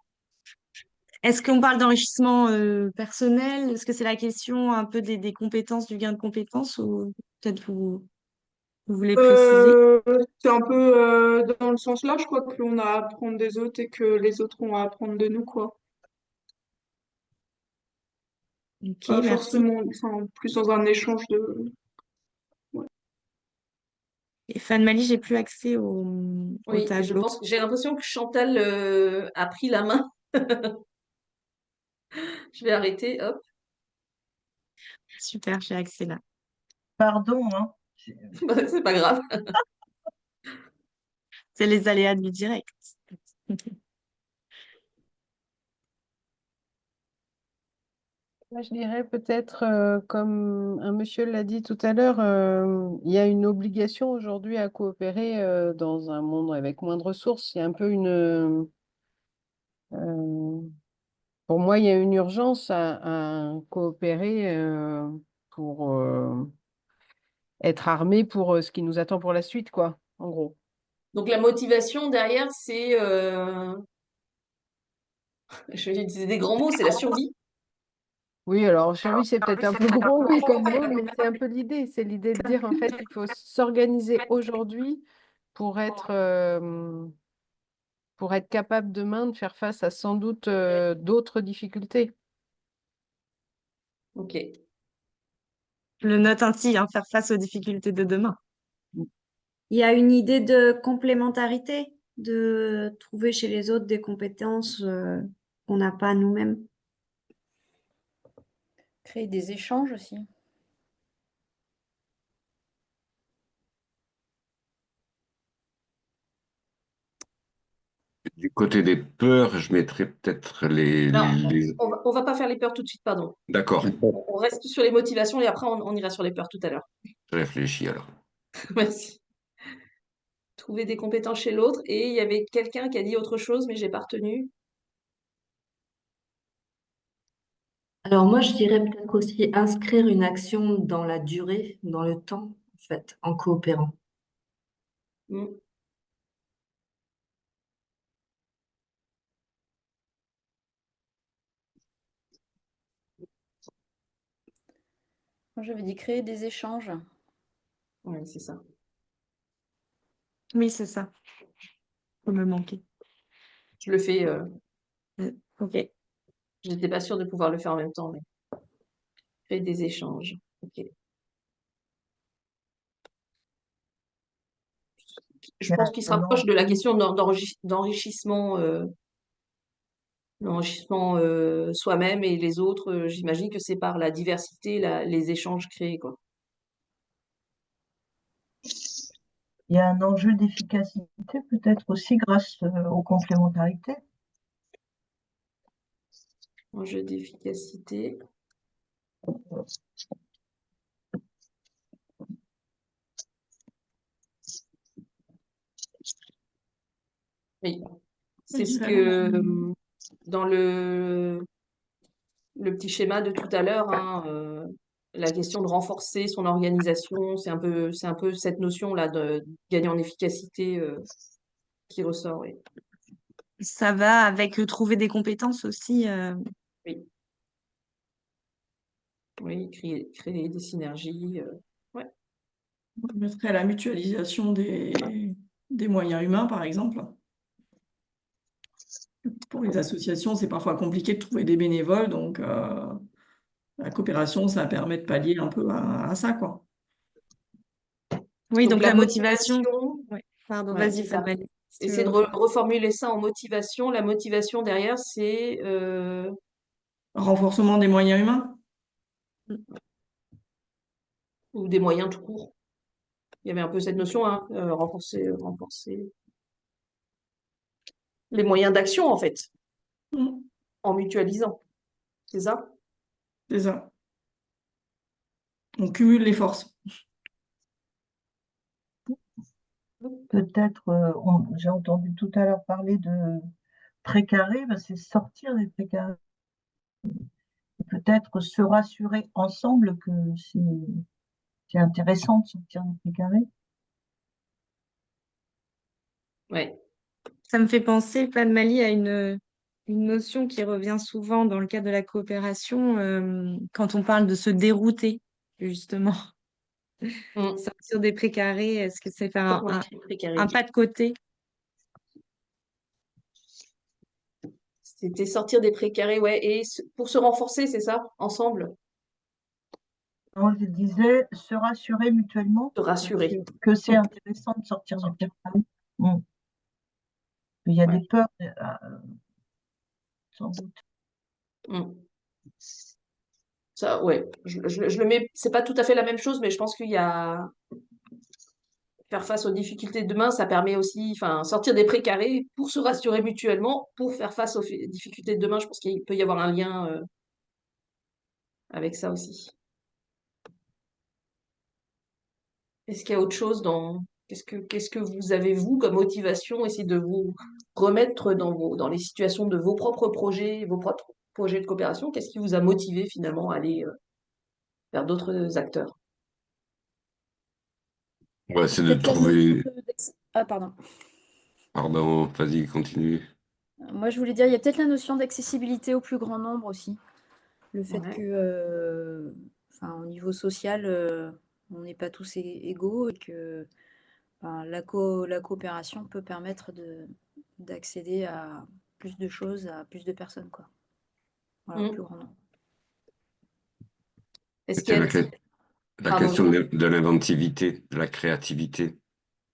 Est-ce qu'on parle d'enrichissement personnel? Est-ce que c'est la question un peu des compétences, du gain de compétences ou peut-être vous voulez préciser? C'est un peu dans le sens là, je crois que l'on a à apprendre des autres et que les autres ont à apprendre de nous, quoi. Ok, Pas merci. forcément, enfin, plus dans un échange de... Ouais. Et Fan Mali, j'ai plus accès au Oui, je tableau. pense que j'ai l'impression que Chantal a pris la main. Je vais arrêter, hop. Super, j'ai accès là. Pardon, hein. C'est pas grave. C'est les aléas du direct. Moi, je dirais peut-être, comme un monsieur l'a dit tout à l'heure, il y a une obligation aujourd'hui à coopérer dans un monde avec moins de ressources. Il y a un peu pour moi, il y a une urgence à coopérer pour être armé pour ce qui nous attend pour la suite, quoi, en gros. Donc la motivation derrière, c'est, je vais utiliser des grands mots, c'est la survie. Oui, alors survie, c'est peut-être un peu gros, oui, comme mot, mais c'est un peu l'idée. C'est l'idée de dire, en fait, il faut s'organiser aujourd'hui pour pour être capable demain de faire face à sans doute d'autres difficultés. Ok. Je le note ainsi, hein, faire face aux difficultés de demain. Il y a une idée de complémentarité, de trouver chez les autres des compétences qu'on n'a pas nous-mêmes. Créer des échanges aussi. Du côté des peurs, je mettrais peut-être Alors, on va pas faire les peurs tout de suite, pardon. D'accord, On reste sur les motivations et après on ira sur les peurs tout à l'heure. je réfléchis alors. Merci. Trouver des compétences chez l'autre. Et il y avait quelqu'un qui a dit autre chose, mais j'ai pas retenu. Alors moi, je dirais peut-être aussi inscrire une action dans la durée, dans le temps, en fait, en coopérant. Hmm. Moi, j'avais dit créer des échanges. Ouais, c'est ça. Oui, c'est ça. Ça me manquait. Je le fais, Ok. j'étais pas sûre de pouvoir le faire en même temps, mais créer des échanges. Ok. Je Il y pense a qu'il se un rapproche de la enjeu, question d'enrichissement soi-même et les autres. J'imagine que c'est par la diversité, les échanges créés, quoi. il y a un enjeu d'efficacité peut-être aussi grâce aux complémentarités. Enjeu d'efficacité. Oui, c'est ce que dans le petit schéma de tout à l'heure, hein, la question de renforcer son organisation, c'est un peu cette notion-là de gagner en efficacité qui ressort. Oui, Ça va avec trouver des compétences aussi. oui, oui, créer des synergies. Ouais. On permettrait à la mutualisation des moyens humains, par exemple. Pour les associations, c'est parfois compliqué de trouver des bénévoles, donc la coopération, ça permet de pallier un peu à ça, quoi. Oui, Donc donc la la motivation. motivation, Ouais. Pardon, ouais, vas-y, c'est ça. Fanny. Si tu Essayer de veux. reformuler ça en motivation. La motivation derrière, c'est Renforcement des moyens humains. ou des moyens tout court. Il y avait un peu cette notion, hein, renforcer les moyens d'action, en fait, Mm, en mutualisant. C'est ça? c'est ça. On cumule les forces. Peut-être, j'ai entendu tout à l'heure parler de précaré, ben, c'est sortir des précarés. Peut-être se rassurer ensemble que c'est intéressant de sortir des précarés. Ouais. Ça me fait penser, Pan Mali, à une notion qui revient souvent dans le cadre de la coopération, quand on parle de se dérouter, justement. Mm. Sortir des précarés, est-ce que c'est faire Ouais, un précarité. pas de côté? C'était sortir des précarés, ouais, et pour se renforcer, c'est ça, ensemble, Non, je disais se rassurer mutuellement se rassurer. que c'est intéressant de sortir des précarés. Mm. Il y a Ouais. des peurs, sans doute. Mm. Ça, ouais, je le mets, c'est pas tout à fait la même chose, mais je pense qu'il y a faire face aux difficultés de demain, ça permet aussi, enfin, sortir des précarés pour se rassurer mutuellement, pour faire face aux difficultés de demain. Je pense qu'il peut y avoir un lien avec ça aussi. Est-ce qu'il y a autre chose dans qu'est-ce que vous avez vous comme motivation, essayer de vous remettre dans les situations de vos propres projets, vos propres projets de coopération, qu'est-ce qui vous a motivé finalement à aller vers d'autres acteurs? Ouais, c'est de Peut-être la notion trouver. Ah, pardon. Pardon, vas-y, continue. Moi, je voulais dire, il y a peut-être la notion d'accessibilité au plus grand nombre aussi. Le fait Ouais. que, enfin, au niveau social, on n'est pas tous égaux et que la coopération peut permettre d'accéder à plus de choses, à plus de personnes, quoi. Voilà, au plus grand nombre. Est-ce Il y qu'il a y a... la Pardon. question de l'inventivité, de la créativité.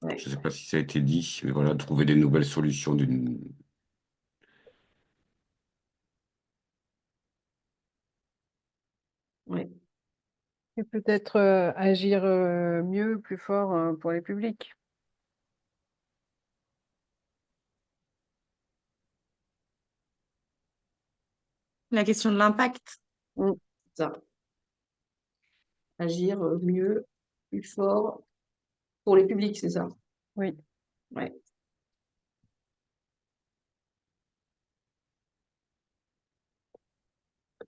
Ouais. Je ne sais pas si ça a été dit, mais voilà, trouver des nouvelles solutions d'une. Ouais. Et peut-être agir mieux, plus fort pour les publics. La question de l'impact. Ça. Agir mieux, plus fort pour les publics, c'est ça? Oui. Ouais.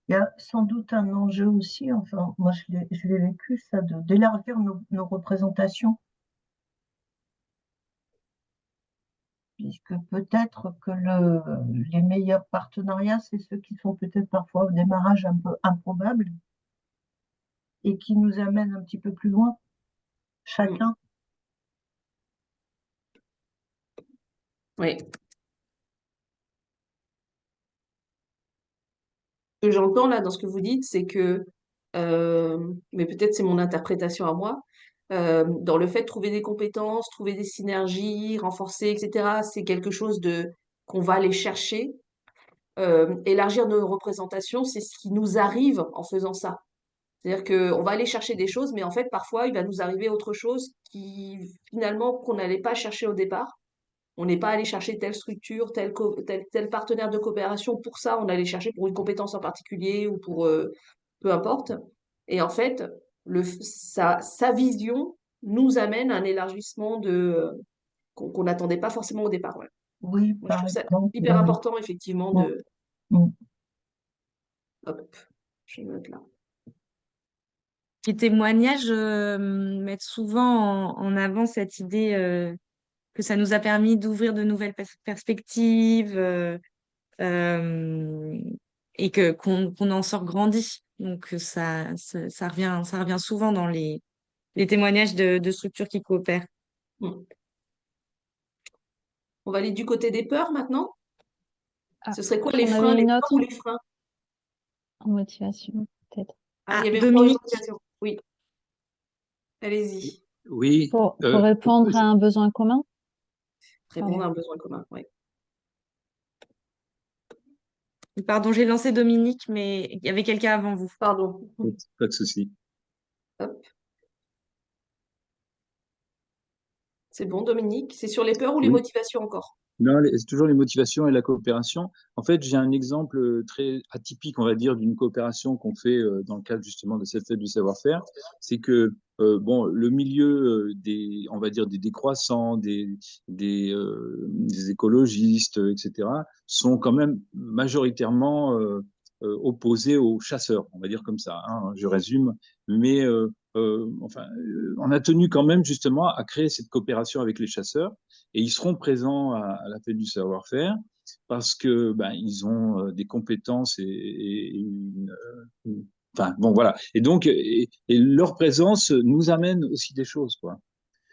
Il y a sans doute un enjeu aussi, enfin, moi je l'ai vécu, ça, d'élargir nos représentations. Puisque peut-être que les meilleurs partenariats, c'est ceux qui sont peut-être parfois au démarrage un peu improbables et qui nous amènent un petit peu plus loin. chacun. Oui. Ce que j'entends là dans ce que vous dites, c'est que, mais peut-être c'est mon interprétation à moi, dans le fait de trouver des compétences, trouver des synergies, renforcer, etc., c'est quelque chose de qu'on va aller chercher. Élargir nos représentations, c'est ce qui nous arrive en faisant ça. C'est-à-dire qu'on va aller chercher des choses, mais en fait, parfois, il va nous arriver autre chose qui, finalement, qu'on n'allait pas chercher au départ. On n'est pas allé chercher telle structure, tel partenaire de coopération pour ça, on allait chercher pour une compétence en particulier ou pour peu importe. Et en fait, sa vision nous amène à un élargissement qu'on n'attendait pas forcément au départ. Ouais. Oui, Moi, je par trouve ça exemple, hyper important, effectivement, Mm, de... mm. Hop, je note là. Les témoignages mettent souvent en avant cette idée que ça nous a permis d'ouvrir de nouvelles perspectives euh, et qu'on en sort grandi. Donc ça revient souvent dans les témoignages de structures qui coopèrent. Mm. On va aller du côté des peurs maintenant. Ah, Ce serait quoi les j'en freins, avais les une peurs ou autre les freins? en motivation, peut-être. Ah, il y avait une Dominique, motivation. Oui, allez-y. Oui, Pour répondre à un besoin commun? Répondre à un besoin commun. Oui. pardon, j'ai lancé Dominique, mais il y avait quelqu'un avant vous. Pardon. pas de souci. Hop. C'est bon, Dominique. C'est sur les peurs ou les Oui. motivations encore? Non, c'est toujours les motivations et la coopération. En fait, j'ai un exemple très atypique, on va dire, d'une coopération qu'on fait dans le cadre justement de cette fête du savoir-faire. C'est que bon, le milieu des, on va dire, des décroissants, des écologistes, etc., sont quand même majoritairement opposés aux chasseurs, on va dire comme ça. Hein, je résume, mais enfin, on a tenu quand même justement à créer cette coopération avec les chasseurs. Et ils seront présents à la fête du savoir-faire parce que ben, ils ont des compétences enfin bon voilà. Et donc leur présence nous amène aussi des choses quoi.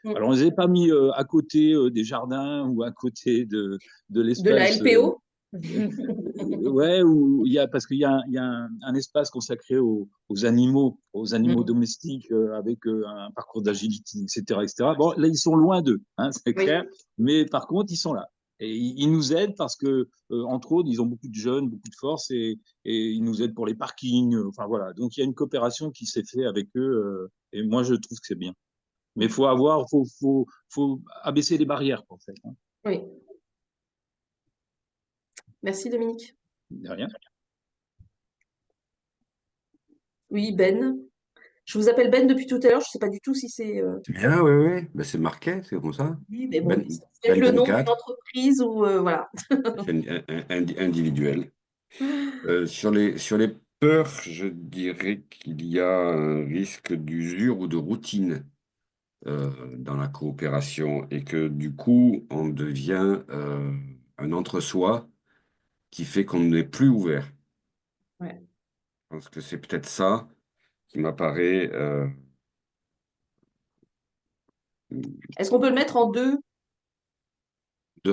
Alors on les a pas mis à côté des jardins ou à côté de De la l'espace. LPO? Ouais, où il y a, parce qu'il y a, un espace consacré aux animaux domestiques avec un parcours d'agilité, etc., etc. Bon, là, ils sont loin d'eux, hein, c'est Oui. clair, mais par contre, ils sont là. Et ils nous aident parce que, entre autres, ils ont beaucoup de jeunes, beaucoup de force et ils nous aident pour les parkings. Enfin, voilà. Donc, il y a une coopération qui s'est faite avec eux et moi, je trouve que c'est bien. Mais il faut abaisser les barrières, en fait. Hein. Oui. Merci, Dominique. De rien. Oui, Ben. Je vous appelle Ben depuis tout à l'heure. Je ne sais pas du tout si c'est... C'est bien, oui, oui. Ben, c'est marqué, c'est comme ça. Oui, mais bon, Ben, c'est peut-être Ben le nom d'une 24, entreprise ou... voilà. c'est individuel. Sur les peurs, je dirais qu'il y a un risque d'usure ou de routine dans la coopération et que du coup, on devient un entre-soi qui fait qu'on n'est plus ouvert. Ouais. Je pense que c'est peut-être ça qui m'apparaît Est-ce qu'on peut le mettre en deux,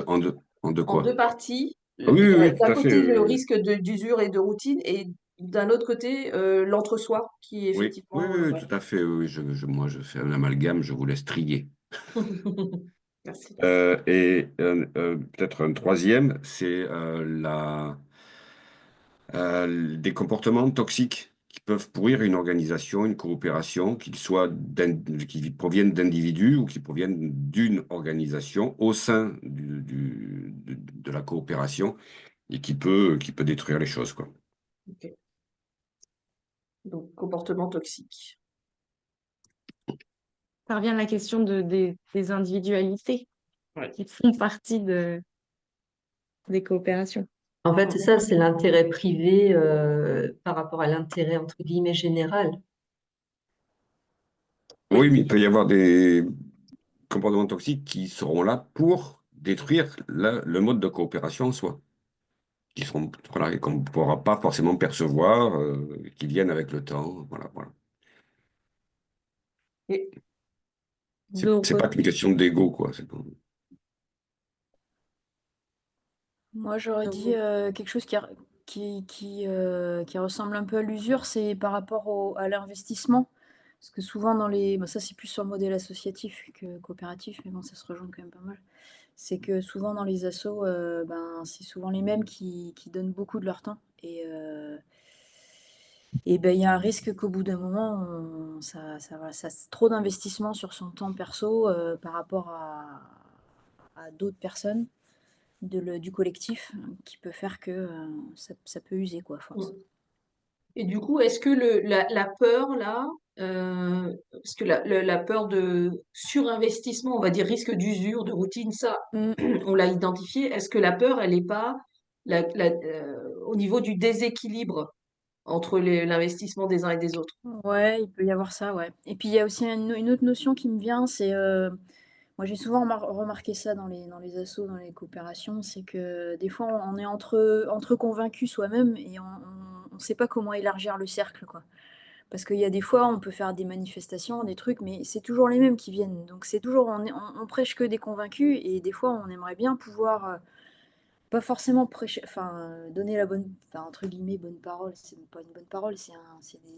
en deux en deux quoi? parties? Ah oui, Il y oui, a oui, tout d'un à fait. côté le risque d'usure et de routine et d'un autre côté l'entre-soi qui est Oui, oui, effectivement... oui, oui, ouais. tout à fait. Oui, oui, moi, je fais un amalgame, je vous laisse trier. Merci. Peut-être un troisième, c'est des comportements toxiques qui peuvent pourrir une organisation, une coopération, qui proviennent d'individus ou qui proviennent d'une organisation au sein de la coopération et qui peut détruire les choses, quoi. Ok. Donc, comportement toxique. Ça revient à la question des individualités Ouais. qui font partie des coopérations. En fait, c'est ça, c'est l'intérêt privé par rapport à l'intérêt entre guillemets général. Oui, mais il peut y avoir des comportements toxiques qui seront là pour détruire le mode de coopération en soi, voilà, et qu'on ne pourra pas forcément percevoir, qui viennent avec le temps. Voilà, voilà. Et C'est pas qu'une question d'ego, quoi. Moi, j'aurais dit quelque chose qui ressemble un peu à l'usure, c'est par rapport à l'investissement. Parce que souvent ça c'est plus sur le modèle associatif que coopératif, mais bon, ça se rejoint quand même pas mal. C'est que souvent dans les assos, c'est souvent les mêmes qui donnent beaucoup de leur temps. Et ben, il y a un risque qu'au bout d'un moment, trop d'investissement sur son temps perso par rapport à d'autres personnes du collectif qui peut faire que ça peut user, quoi, à force. Et du coup, est-ce que la peur, là, parce que la peur de surinvestissement, on va dire risque d'usure, de routine, ça, on l'a identifié. Est-ce que la peur, elle n'est pas au niveau du déséquilibre entre l'investissement des uns et des autres? Ouais, il peut y avoir ça, ouais. Et puis il y a aussi une autre notion qui me vient, c'est moi j'ai souvent remarqué ça dans les assos, dans les coopérations, c'est que des fois on est entre convaincus soi-même et on ne sait pas comment élargir le cercle, quoi. Parce qu'il y a des fois, on peut faire des manifestations, des trucs, mais c'est toujours les mêmes qui viennent. Donc c'est toujours, on prêche que des convaincus et des fois on aimerait bien pouvoir pas forcément prêcher, donner la bonne, entre guillemets, bonne parole. C'est pas une bonne parole, c'est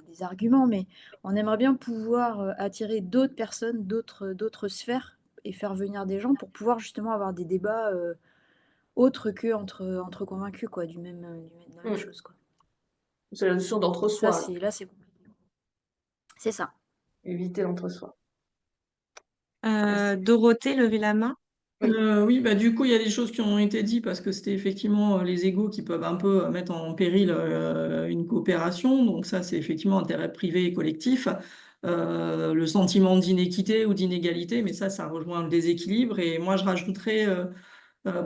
des arguments, mais on aimerait bien pouvoir attirer d'autres personnes, d'autres sphères et faire venir des gens pour pouvoir justement avoir des débats autres que entre convaincus, quoi, de la même chose, quoi. C'est la notion Ça, d'entre-soi, là. là, c'est compliqué. C'est ça. Éviter l'entre-soi. Dorothée, levez la main. Oui, bah, du coup, il y a des choses qui ont été dites parce que c'était effectivement les égos qui peuvent un peu mettre en péril une coopération. Donc ça, c'est effectivement intérêt privé et collectif. Le sentiment d'inéquité ou d'inégalité, mais ça rejoint le déséquilibre. Et moi, je rajouterais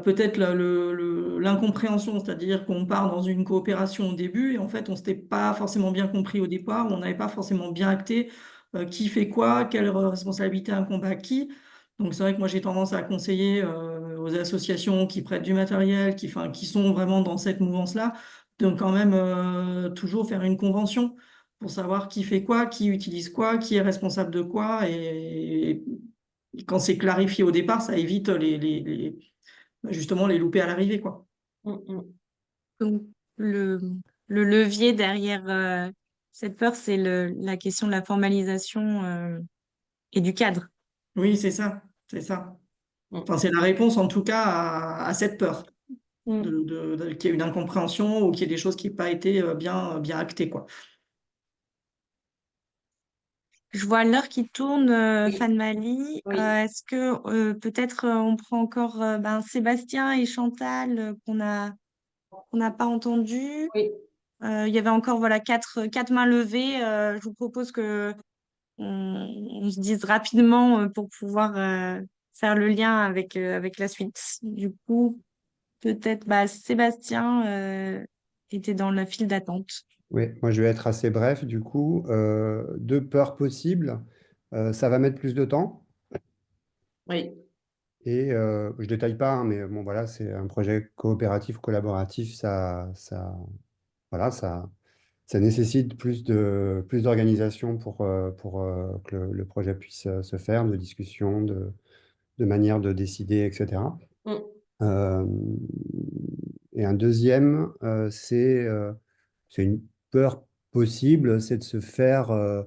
peut-être l'incompréhension, c'est-à-dire qu'on part dans une coopération au début et en fait, on ne s'était pas forcément bien compris au départ, on n'avait pas forcément bien acté qui fait quoi, quelle responsabilité incombe à qui. Donc c'est vrai que moi j'ai tendance à conseiller aux associations qui prêtent du matériel, qui sont vraiment dans cette mouvance-là, de quand même toujours faire une convention pour savoir qui fait quoi, qui utilise quoi, qui est responsable de quoi. Et quand c'est clarifié au départ, ça évite justement les loupés à l'arrivée, quoi. Donc, le, le levier derrière cette peur, c'est la question de la formalisation et du cadre. Oui, c'est ça, c'est ça. Enfin, c'est la réponse en tout cas à cette peur qu'il y ait une incompréhension ou qu'il y ait des choses qui n'aient pas été bien actées, quoi. Je vois l'heure qui tourne, Fanmali. Oui. Est-ce que peut-être on prend encore Sébastien et Chantal qu'on n'a pas entendu? Oui. Il y avait encore voilà, quatre mains levées. Je vous propose que on se dise rapidement pour pouvoir faire le lien avec la suite. Du coup, peut-être Sébastien était dans la file d'attente. Oui, moi je vais être assez bref du coup. Deux peurs possibles. Ça va mettre plus de temps Oui. et je détaille pas, hein, mais bon voilà, c'est un projet coopératif, collaboratif, voilà, ça nécessite plus d'organisation pour que le projet puisse se faire, de discussion, de manière de décider, etc. Euh, et un deuxième, c'est une peur possible, c'est de se faire. Euh,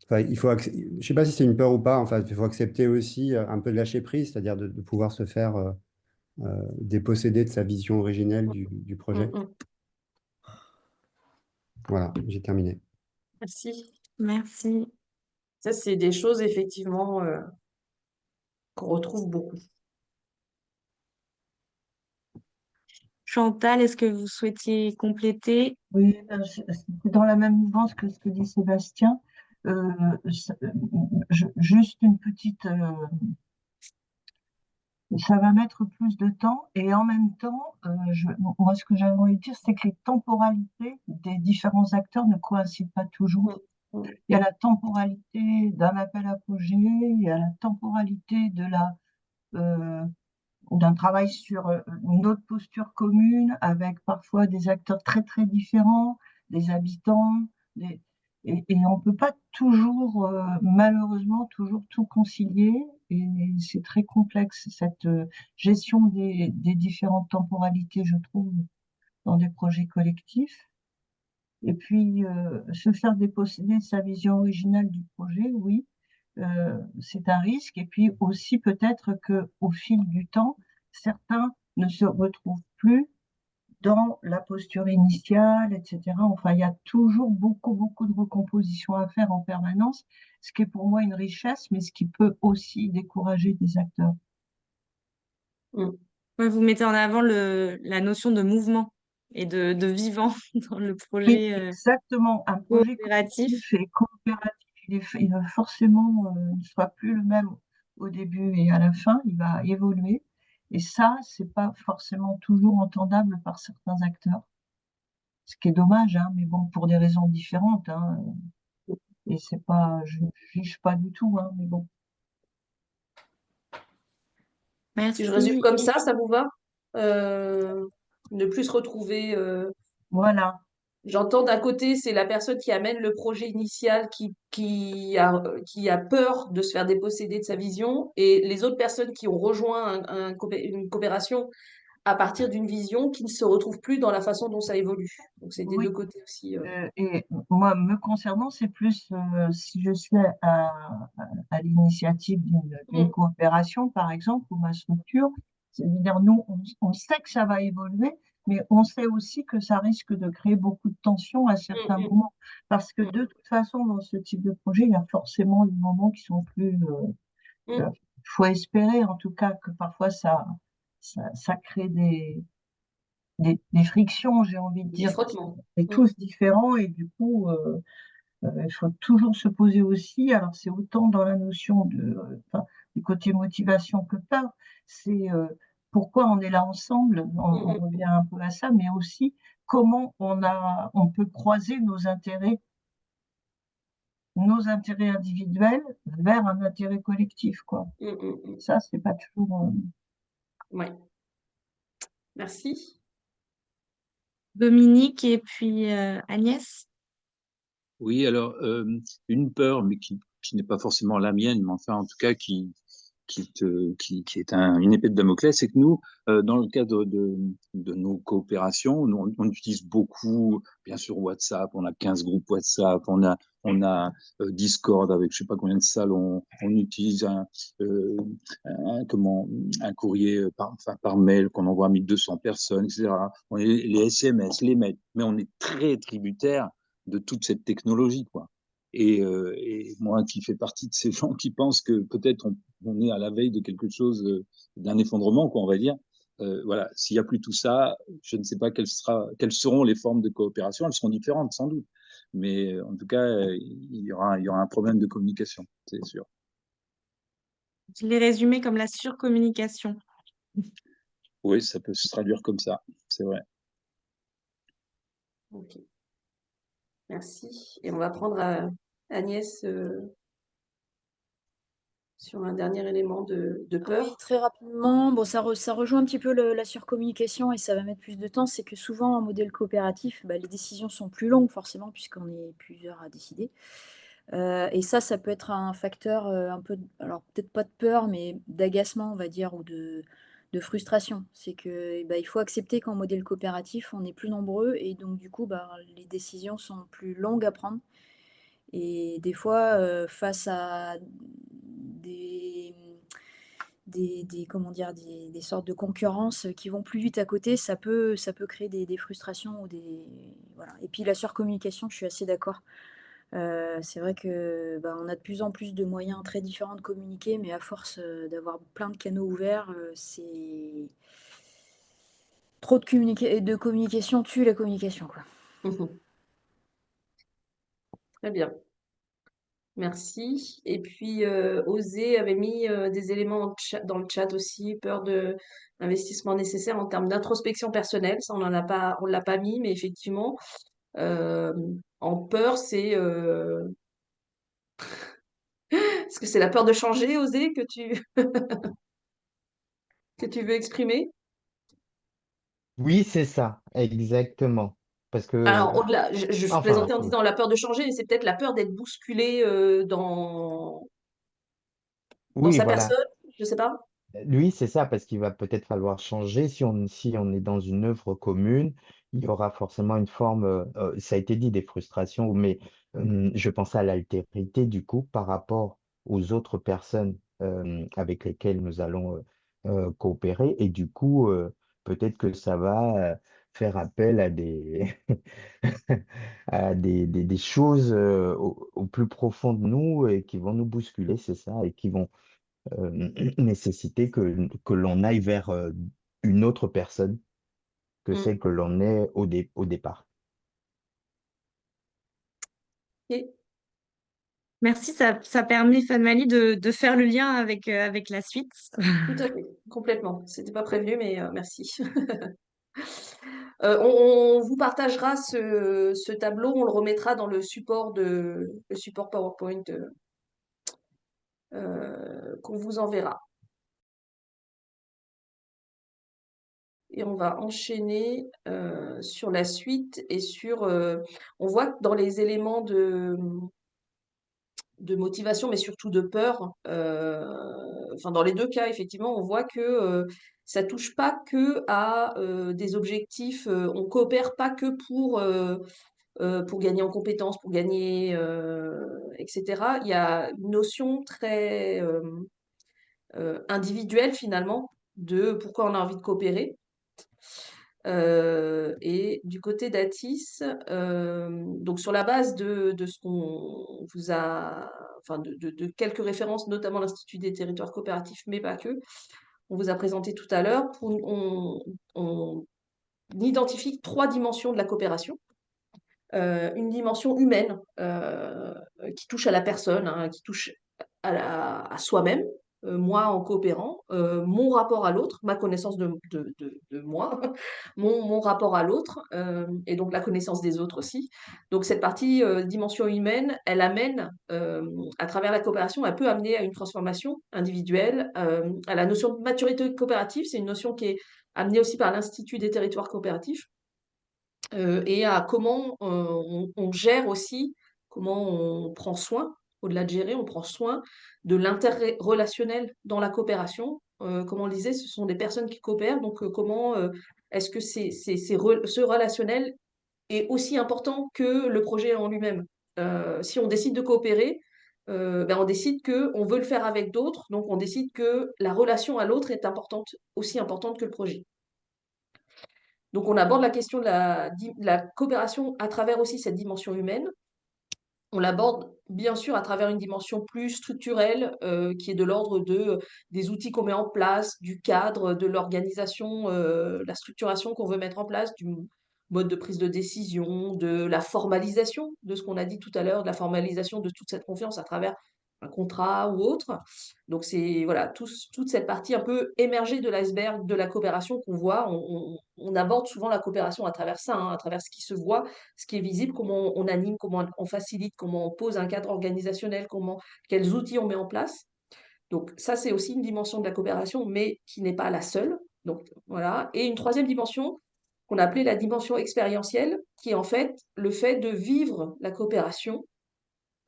enfin, je sais pas si c'est une peur ou pas. Enfin, il faut accepter aussi un peu de lâcher prise, c'est-à-dire de pouvoir se faire déposséder de sa vision originelle du projet. Voilà, j'ai terminé. Merci. Merci. Ça, c'est des choses, effectivement, qu'on retrouve beaucoup. Chantal, est-ce que vous souhaitiez compléter? Oui, c'est dans la même mouvance que ce que dit Sébastien. Juste une petite. Ça va mettre plus de temps et en même temps, moi, ce que j'aimerais dire, c'est que les temporalités des différents acteurs ne coïncident pas toujours. Il y a la temporalité d'un appel à projet, il y a la temporalité d'un travail sur une autre posture commune avec parfois des acteurs très très différents, des habitants. Et on ne peut pas toujours, malheureusement, toujours tout concilier. Et c'est très complexe, cette gestion des différentes temporalités, je trouve, dans des projets collectifs. Et puis, se faire déposséder de sa vision originale du projet, oui, c'est un risque. Et puis aussi, peut-être qu'au fil du temps, certains ne se retrouvent plus dans la posture initiale, etc. Enfin, il y a toujours beaucoup, beaucoup de recompositions à faire en permanence, ce qui est pour moi une richesse, mais ce qui peut aussi décourager des acteurs. Mm. Ouais, vous mettez en avant la notion de mouvement et de vivant dans le Oui, projet exactement. Un projet coopératif. collectif et coopératif, il va forcément ne soit plus le même au début et à la fin, il va évoluer. Et ça, c'est pas forcément toujours entendable par certains acteurs, ce qui est dommage, hein, mais bon, pour des raisons différentes, hein. Et c'est pas, je ne juge pas du tout, hein, mais bon. Si je résume Merci. comme ça vous va? Ne plus se retrouver. Voilà. J'entends d'un côté, c'est la personne qui amène le projet initial qui a peur de se faire déposséder de sa vision, et les autres personnes qui ont rejoint une coopération à partir d'une vision qui ne se retrouve plus dans la façon dont ça évolue. Donc c'est des Oui. deux côtés aussi. Et moi, me concernant, c'est plus si je suis à l'initiative d'une coopération, par exemple, ou ma structure, c'est-à-dire nous, on sait que ça va évoluer, mais on sait aussi que ça risque de créer beaucoup de tensions à certains moments. Parce que de toute façon, dans ce type de projet, il y a forcément des moments qui sont plus... Il faut espérer, en tout cas, que parfois ça crée des frictions, j'ai envie de Des dire, parce frottements. qu'on est tous différents et du coup, il faut toujours se poser aussi. Alors, c'est autant dans la notion enfin, du côté motivation que peur, c'est pourquoi on est là ensemble, on revient un peu à ça, mais aussi comment on peut croiser nos intérêts individuels vers un intérêt collectif, quoi. Ça, c'est pas toujours. Ouais. Merci. Dominique et puis Agnès. Oui, alors, une peur, mais qui n'est pas forcément la mienne, mais enfin, en tout cas, qui est une épée de Damoclès, c'est que nous, dans le cadre de nos coopérations, on utilise beaucoup, bien sûr, WhatsApp, on a 15 groupes WhatsApp, on a Discord avec je sais pas combien de salles, on utilise un courrier par mail qu'on envoie à 1200 personnes, etc. On est les SMS, les mails, mais on est très tributaire de toute cette technologie, quoi. Et moi qui fais partie de ces gens qui pensent que peut-être on est à la veille de quelque chose, d'un effondrement, quoi, on va dire. Voilà, s'il n'y a plus tout ça, je ne sais pas quelles seront les formes de coopération. Elles seront différentes, sans doute. Mais en tout cas, il y aura un problème de communication, c'est sûr. Je l'ai résumé comme la surcommunication. Oui, ça peut se traduire comme ça, c'est vrai. Ok. Merci. Et on va prendre Agnès sur un dernier élément de peur. Oui, très rapidement. Bon, ça rejoint un petit peu la surcommunication et ça va mettre plus de temps. C'est que souvent, en modèle coopératif, bah, les décisions sont plus longues, forcément, puisqu'on est plusieurs à décider. Et ça peut être un facteur un peu, alors peut-être pas de peur, mais d'agacement, on va dire, ou de frustration. C'est que bah, il faut accepter qu'en modèle coopératif, on est plus nombreux et donc du coup, bah, les décisions sont plus longues à prendre. Et des fois, face à comment dire, des sortes de concurrences qui vont plus vite à côté, ça peut créer des frustrations ou voilà. Et puis la surcommunication, je suis assez d'accord. C'est vrai que bah, on a de plus en plus de moyens très différents de communiquer, mais à force d'avoir plein de canaux ouverts, c'est trop de communication tue la communication, quoi. Très bien. Merci. Et puis, Osée avait mis des éléments dans le chat aussi, peur de l'investissement nécessaire en termes d'introspection personnelle. Ça, on l'a pas mis, mais effectivement, en peur, c'est est-ce que c'est la peur de changer, Osée, que tu veux exprimer? Oui, c'est ça, exactement. Parce que, Alors, au-delà, je enfin, plaisantais en oui, disant la peur de changer, mais c'est peut-être la peur d'être bousculé dans oui, sa voilà. personne, je sais pas. Lui, c'est ça, parce qu'il va peut-être falloir changer. Si on est dans une œuvre commune, il y aura forcément une forme, ça a été dit, des frustrations, mais je pensais à l'altérité, du coup, par rapport aux autres personnes avec lesquelles nous allons coopérer. Et du coup, peut-être que ça va faire appel à des choses au plus profond de nous et qui vont nous bousculer, c'est ça, et qui vont nécessiter que l'on aille vers une autre personne que Mm. celle que l'on est au départ. Et Merci, ça permet, Fanmali, de faire le lien avec la suite. tout à fait, complètement. C'était pas prévu, mais merci. On vous partagera ce tableau, on le remettra dans le support PowerPoint qu'on vous enverra. Et on va enchaîner sur la suite et on voit que dans les éléments de motivation, mais surtout de peur, enfin dans les deux cas, effectivement, on voit que ça touche pas que à des objectifs, on coopère pas que pour gagner en compétences, pour gagner, etc. Il y a une notion très individuelle finalement de pourquoi on a envie de coopérer. Et du côté d'Atis, donc sur la base de ce qu'on vous a, enfin de quelques références, notamment l'Institut des territoires coopératifs, mais pas que, on vous a présenté tout à l'heure, on identifie 3 dimensions de la coopération. Une dimension humaine qui touche à la personne, hein, qui touche à soi-même, moi en coopérant, mon rapport à l'autre, ma connaissance de moi, mon rapport à l'autre, et donc la connaissance des autres aussi. Donc cette partie dimension humaine, elle amène, à travers la coopération, elle peut amener à une transformation individuelle, à la notion de maturité coopérative, c'est une notion qui est amenée aussi par l'Institut des territoires coopératifs, et à comment on gère aussi, comment on prend soin, au-delà de gérer, on prend soin de l'interrelationnel dans la coopération. Comme on le disait, ce sont des personnes qui coopèrent, donc comment est-ce que ce relationnel est aussi important que le projet en lui-même. Si on décide de coopérer, ben on décide qu'on veut le faire avec d'autres, donc on décide que la relation à l'autre est importante, aussi importante que le projet. Donc on aborde la question de la coopération à travers aussi cette dimension humaine. On l'aborde bien sûr à travers une dimension plus structurelle qui est de l'ordre des outils qu'on met en place, du cadre, de l'organisation, la structuration qu'on veut mettre en place, du mode de prise de décision, de la formalisation de ce qu'on a dit tout à l'heure, de la formalisation de toute cette confiance à travers un contrat ou autre. Donc c'est voilà toute cette partie un peu émergée de l'iceberg de la coopération qu'on voit. On aborde souvent la coopération à travers ça, hein, à travers ce qui se voit, ce qui est visible, comment on anime, comment on facilite, comment on pose un cadre organisationnel, quels outils on met en place. Donc ça, c'est aussi une dimension de la coopération, mais qui n'est pas la seule. Donc voilà. Et une troisième dimension qu'on a appelée la dimension expérientielle, qui est en fait le fait de vivre la coopération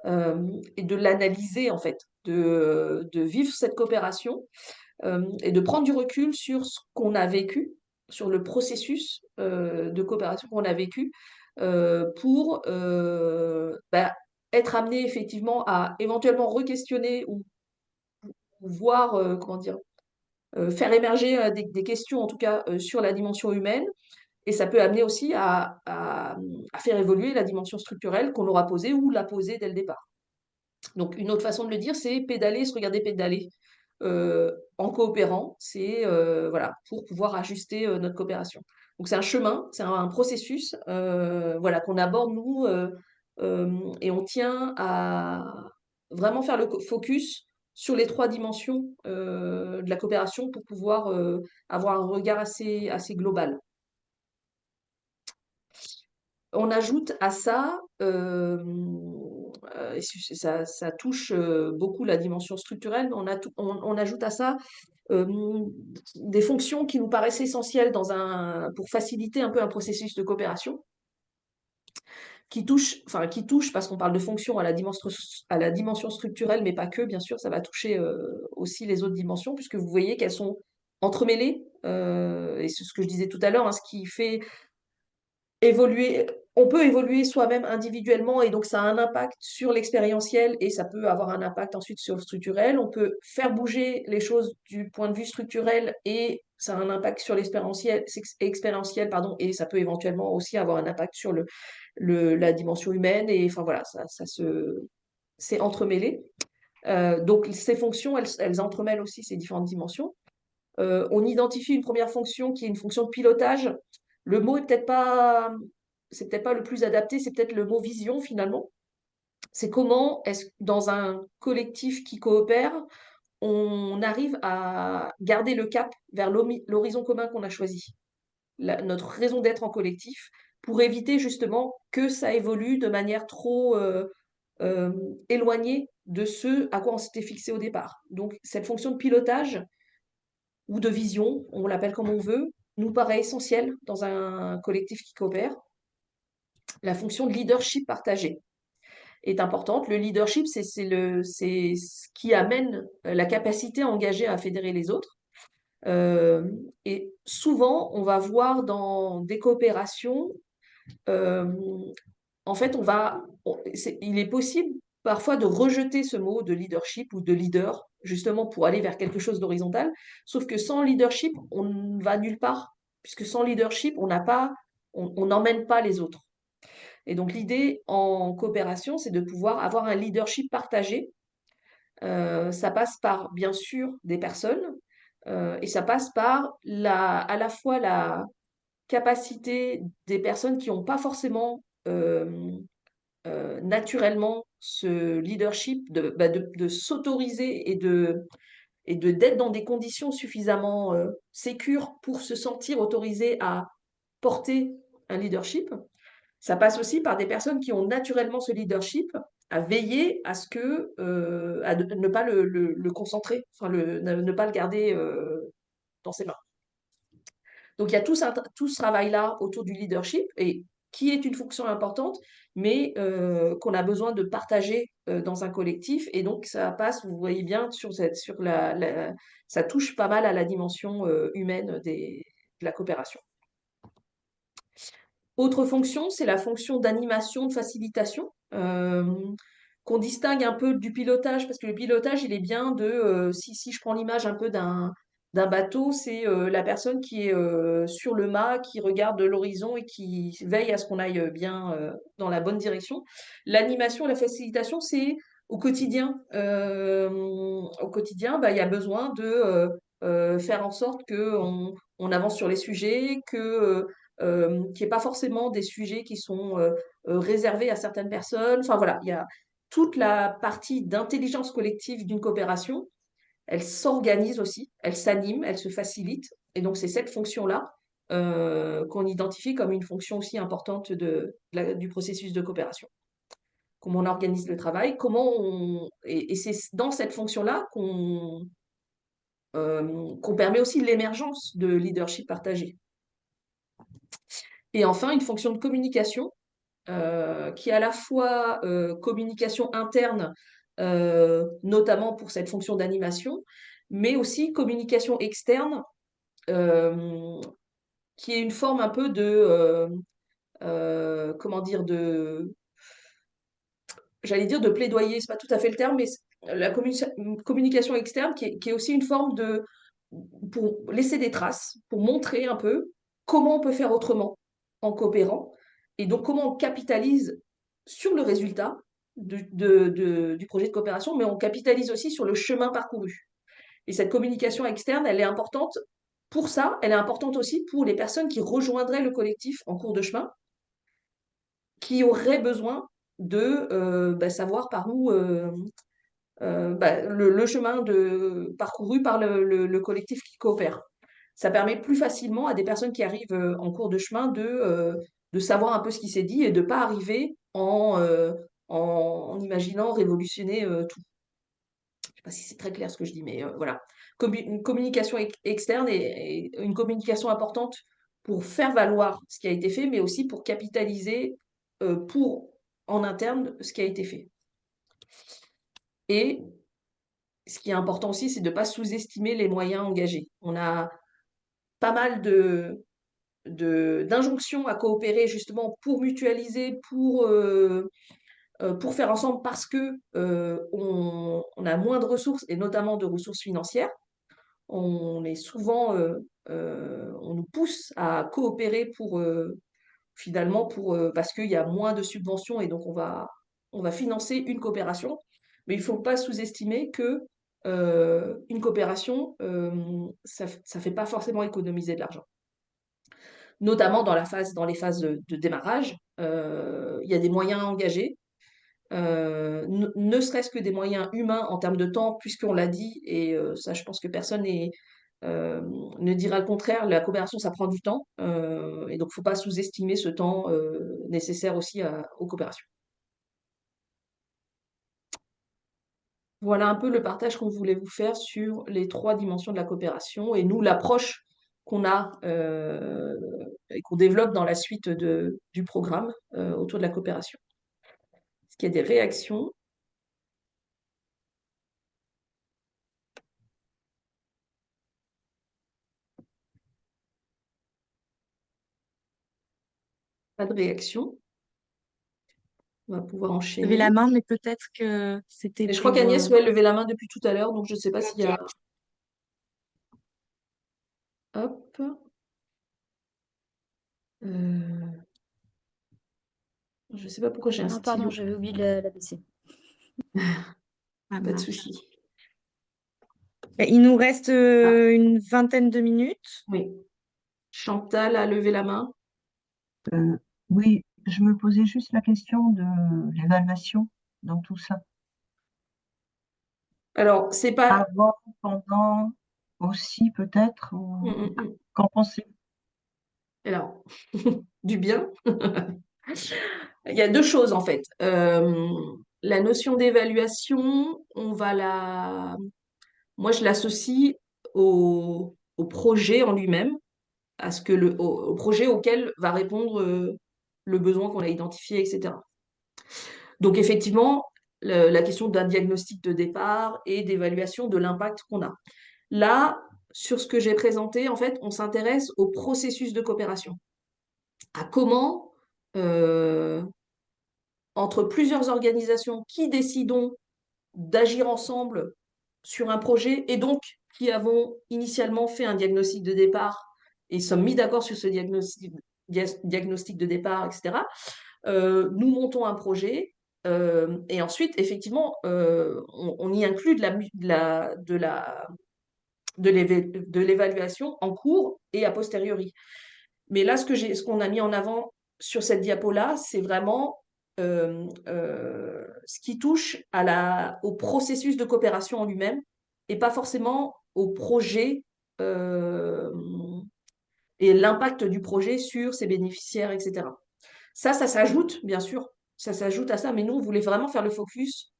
et de l'analyser en fait, de vivre cette coopération et de prendre du recul sur ce qu'on a vécu, sur le processus de coopération qu'on a vécu pour bah, être amené effectivement à éventuellement re-questionner ou voir, comment dire, faire émerger des questions en tout cas sur la dimension humaine. Et ça peut amener aussi à faire évoluer la dimension structurelle qu'on aura posée ou l'a posée dès le départ. Donc une autre façon de le dire, c'est pédaler, se regarder pédaler en coopérant, c'est voilà, pour pouvoir ajuster notre coopération. Donc c'est un chemin, c'est un processus voilà, qu'on aborde nous et on tient à vraiment faire le focus sur les 3 dimensions de la coopération pour pouvoir avoir un regard assez global. On ajoute à ça, et ça touche beaucoup la dimension structurelle, mais on ajoute à ça des fonctions qui nous paraissent essentielles pour faciliter un peu un processus de coopération. qui touche parce qu'on parle de fonction à la dimension structurelle, mais pas que, bien sûr, ça va toucher aussi les autres dimensions, puisque vous voyez qu'elles sont entremêlées, et c'est ce que je disais tout à l'heure, hein, ce qui fait évoluer, on peut évoluer soi-même individuellement et donc ça a un impact sur l'expérientiel et ça peut avoir un impact ensuite sur le structurel. On peut faire bouger les choses du point de vue structurel et ça a un impact sur expérientiel, pardon, et ça peut éventuellement aussi avoir un impact sur la dimension humaine et enfin voilà, c'est entremêlé. Donc ces fonctions, elles entremêlent aussi ces différentes dimensions. On identifie une première fonction qui est une fonction de pilotage. Le mot c'est peut-être pas le plus adapté, c'est peut-être le mot vision finalement. C'est comment est-ce dans un collectif qui coopère, on arrive à garder le cap vers l'horizon commun qu'on a choisi, notre raison d'être en collectif, pour éviter justement que ça évolue de manière trop euh, éloignée de ce à quoi on s'était fixé au départ. Donc cette fonction de pilotage, ou de vision, on l'appelle comme on veut, nous paraît essentielle dans un collectif qui coopère. La fonction de leadership partagé est importante. Le leadership, c'est ce qui amène la capacité à engager, à fédérer les autres. Et souvent, on va voir dans des coopérations, euh, en fait, il est possible parfois de rejeter ce mot de leadership ou de leader, justement pour aller vers quelque chose d'horizontal. Sauf que sans leadership, on ne va nulle part, puisque sans leadership, on n'emmène pas les autres. Et donc l'idée en coopération, c'est de pouvoir avoir un leadership partagé. Ça passe par, bien sûr, des personnes, et ça passe par à la fois la capacité des personnes qui n'ont pas forcément naturellement ce leadership de s'autoriser d'être dans des conditions suffisamment sécures pour se sentir autorisé à porter un leadership. Ça passe aussi par des personnes qui ont naturellement ce leadership à veiller à ce que à ne pas le concentrer, enfin ne pas le garder dans ses mains. Donc il y a tout ce travail-là autour du leadership et qui est une fonction importante, mais qu'on a besoin de partager dans un collectif. Et donc ça passe, vous voyez bien, ça touche pas mal à la dimension humaine de la coopération. Autre fonction, c'est la fonction d'animation, de facilitation, qu'on distingue un peu du pilotage, parce que le pilotage, il est bien si je prends l'image un peu d'un bateau, c'est la personne qui est sur le mât, qui regarde l'horizon et qui veille à ce qu'on aille bien dans la bonne direction. L'animation, la facilitation, c'est au quotidien. Au quotidien, il y a besoin de faire en sorte qu'on avance sur les sujets, qu'il n'y ait pas forcément des sujets qui sont réservés à certaines personnes. Enfin voilà, il y a toute la partie d'intelligence collective d'une coopération. Elle s'organise aussi, elle s'anime, elle se facilite. Et donc c'est cette fonction-là qu'on identifie comme une fonction aussi importante du processus de coopération. Comment on organise le travail, et c'est dans cette fonction-là qu'on permet aussi l'émergence de leadership partagé. Et enfin, une fonction de communication qui est à la fois communication interne, notamment pour cette fonction d'animation, mais aussi communication externe, qui est une forme un peu comment dire, j'allais dire de plaidoyer, c'est pas tout à fait le terme, mais la communication externe qui est aussi une forme pour laisser des traces, pour montrer un peu comment on peut faire autrement en coopérant, et donc comment on capitalise sur le résultat du projet de coopération, mais on capitalise aussi sur le chemin parcouru. Et cette communication externe, elle est importante pour ça, elle est importante aussi pour les personnes qui rejoindraient le collectif en cours de chemin, qui auraient besoin de savoir par où le chemin parcouru par le collectif qui coopère. Ça permet plus facilement à des personnes qui arrivent en cours de chemin de savoir un peu ce qui s'est dit et de ne pas arriver en imaginant révolutionner tout. Je ne sais pas si c'est très clair ce que je dis, mais voilà. Une communication externe est une communication importante pour faire valoir ce qui a été fait, mais aussi pour capitaliser pour, en interne, ce qui a été fait. Et ce qui est important aussi, c'est de ne pas sous-estimer les moyens engagés. On a pas mal d'injonctions à coopérer justement pour mutualiser, pour faire ensemble parce que on a moins de ressources et notamment de ressources financières. On est souvent, on nous pousse à coopérer pour finalement parce qu'il y a moins de subventions et donc on va financer une coopération. Mais il ne faut pas sous-estimer que une coopération, ça ne fait pas forcément économiser de l'argent. Notamment dans les phases de démarrage, il y a des moyens engagés, ne serait-ce que des moyens humains en termes de temps, puisqu'on l'a dit, et ça je pense que personne ne dira le contraire, la coopération ça prend du temps, et donc il ne faut pas sous-estimer ce temps nécessaire aussi aux coopérations. Voilà un peu le partage qu'on voulait vous faire sur les 3 dimensions de la coopération et nous, l'approche qu'on a et qu'on développe dans la suite du programme autour de la coopération. Est-ce qu'il y a des réactions? Pas de réaction. On va pouvoir Levez enchaîner. la main, mais peut-être que c'était Et je crois pour... qu'Agnès levait la main depuis tout à l'heure, donc je ne sais pas s'il y a... Hop. Je ne sais pas pourquoi j'ai un Non, pardon, stylo. j'avais oublié de la baisser. Pas de souci. Il nous reste une vingtaine de minutes. Oui. Chantal a levé la main. Oui, je me posais juste la question de l'évaluation dans tout ça. Alors, c'est pas... Avant, pendant, aussi peut-être, qu'en pensez-vous? Alors, du bien. Il y a 2 choses en fait. La notion d'évaluation, moi je l'associe au projet en lui-même, au projet auquel va répondre le besoin qu'on a identifié, etc. Donc effectivement, la question d'un diagnostic de départ et d'évaluation de l'impact qu'on a. Là, sur ce que j'ai présenté, en fait, on s'intéresse au processus de coopération, à comment entre plusieurs organisations qui décidons d'agir ensemble sur un projet et donc qui avons initialement fait un diagnostic de départ et sommes mis d'accord sur ce diagnostic de départ, etc. Nous montons un projet et ensuite, effectivement, on y inclut de l'évaluation en cours et a posteriori. Mais là, ce qu'on a mis en avant sur cette diapo-là, c'est vraiment ce qui touche au processus de coopération en lui-même et pas forcément au projet et l'impact du projet sur ses bénéficiaires, etc. Ça s'ajoute, bien sûr, ça s'ajoute à ça, mais nous, on voulait vraiment faire le focus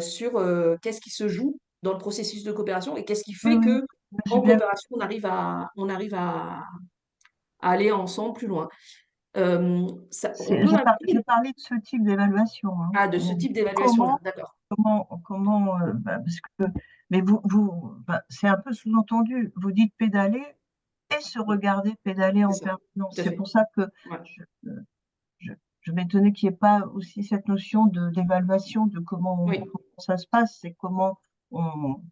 sur qu'est-ce qui se joue dans le processus de coopération et qu'est-ce qui fait que J'ai en bien coopération, on arrive à aller ensemble plus loin. On je parlais de ce type d'évaluation. Hein. Ah, de ce type d'évaluation-là, d'accord. Parce que, mais c'est un peu sous-entendu. Vous dites pédaler et se regarder pédaler en permanence. C'est pour ça que je m'étonnais qu'il n'y ait pas aussi cette notion d'évaluation de comment ça se passe, c'est comment on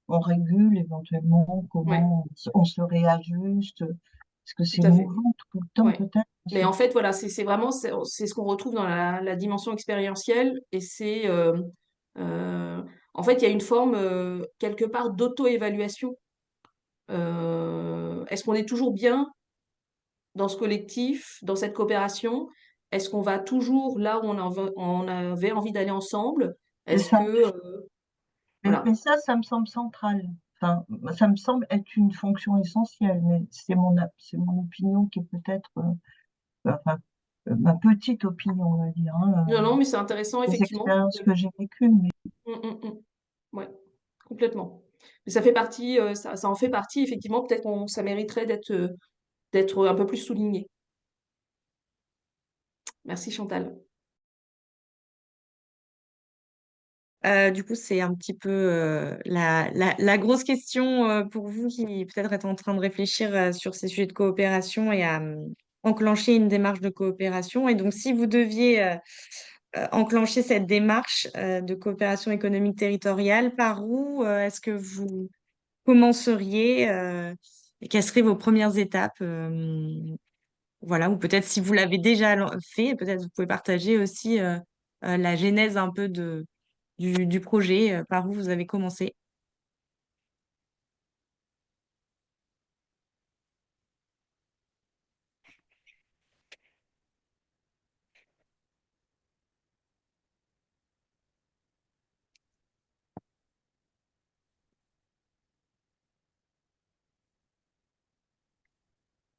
régule éventuellement, comment on se réajuste. Parce que c'est mouvant tout le temps, peut-être. Mais en fait, voilà, c'est vraiment c'est ce qu'on retrouve dans la dimension expérientielle et c'est en fait, il y a une forme quelque part d'auto-évaluation. Est-ce qu'on est toujours bien dans ce collectif, dans cette coopération? Est-ce qu'on va toujours là où on avait envie d'aller ensemble? Est-ce que voilà. Mais ça me semble central. Enfin, ça me semble être une fonction essentielle, mais c'est mon opinion qui est peut-être ma petite opinion, on va dire. Hein, non, mais c'est intéressant, effectivement. Les expériences que j'ai vécues. Mais... Ouais, complètement. Mais ça fait partie, ça en fait partie, effectivement, peut-être ça mériterait d'être un peu plus souligné. Merci Chantal. Du coup, c'est un petit peu la grosse question pour vous qui peut-être êtes en train de réfléchir sur ces sujets de coopération et à enclencher une démarche de coopération. Et donc, si vous deviez enclencher cette démarche de coopération économique territoriale, par où est-ce que vous commenceriez et quelles seraient vos premières étapes voilà, ou peut-être si vous l'avez déjà fait, peut-être vous pouvez partager aussi la genèse un peu du projet, par où vous avez commencé.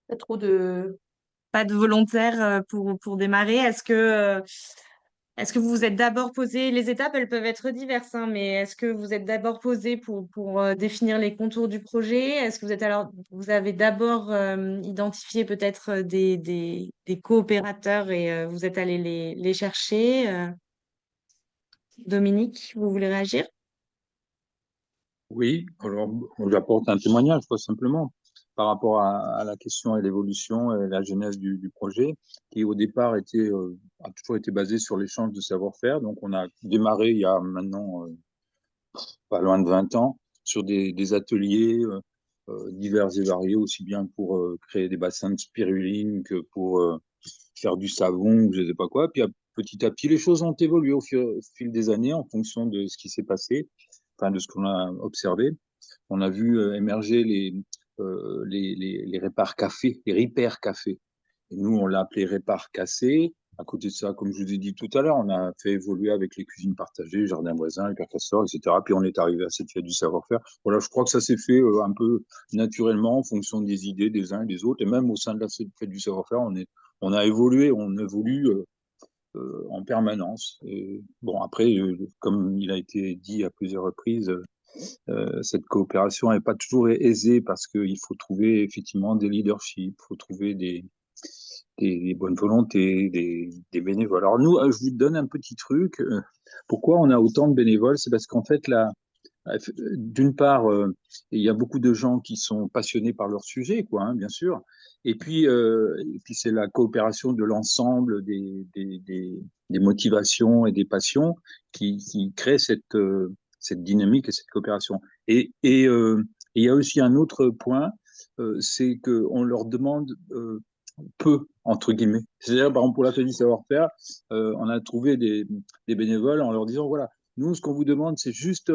Pas trop de... Pas de volontaire pour démarrer. Est-ce que vous vous êtes d'abord posé, les étapes, elles peuvent être diverses, hein, mais est-ce que vous êtes d'abord posé pour définir les contours du projet? Est-ce que vous avez d'abord identifié peut-être des coopérateurs et vous êtes allé les chercher? Dominique, vous voulez réagir? Oui, alors j'apporte un témoignage, quoi, simplement, par rapport à la question et l'évolution et la genèse du projet, qui au départ a toujours été basé sur l'échange de savoir-faire. Donc on a démarré il y a maintenant pas loin de 20 ans sur des ateliers divers et variés, aussi bien pour créer des bassins de spiruline que pour faire du savon ou je sais pas quoi. Puis petit à petit, les choses ont évolué au fil des années en fonction de ce qui s'est passé, enfin de ce qu'on a observé. On a vu émerger les répars cafés, les Repair cafés. Et nous, on l'a appelé répar cassé. À côté de ça, comme je vous ai dit tout à l'heure, on a fait évoluer avec les cuisines partagées, jardin voisin, les percasseurs, etc. Puis on est arrivé à cette fête du savoir-faire. Voilà, je crois que ça s'est fait un peu naturellement en fonction des idées des uns et des autres. Et même au sein de la fête du savoir-faire, on a évolué, on évolue en permanence. Et bon, après, comme il a été dit à plusieurs reprises, cette coopération n'est pas toujours aisée parce qu'il faut trouver effectivement des leaderships, il faut trouver des bonnes volontés, des bénévoles. Alors nous, je vous donne un petit truc. Pourquoi on a autant de bénévoles? C'est parce qu'en fait, là, d'une part, il y a beaucoup de gens qui sont passionnés par leur sujet, quoi, hein, bien sûr. Et puis c'est la coopération de l'ensemble des motivations et des passions qui crée cette dynamique et cette coopération. Et il y a aussi un autre point, c'est qu'on leur demande peu, entre guillemets. C'est-à-dire, par exemple, pour la fête du savoir-faire, on a trouvé des bénévoles en leur disant, voilà, nous, ce qu'on vous demande, c'est juste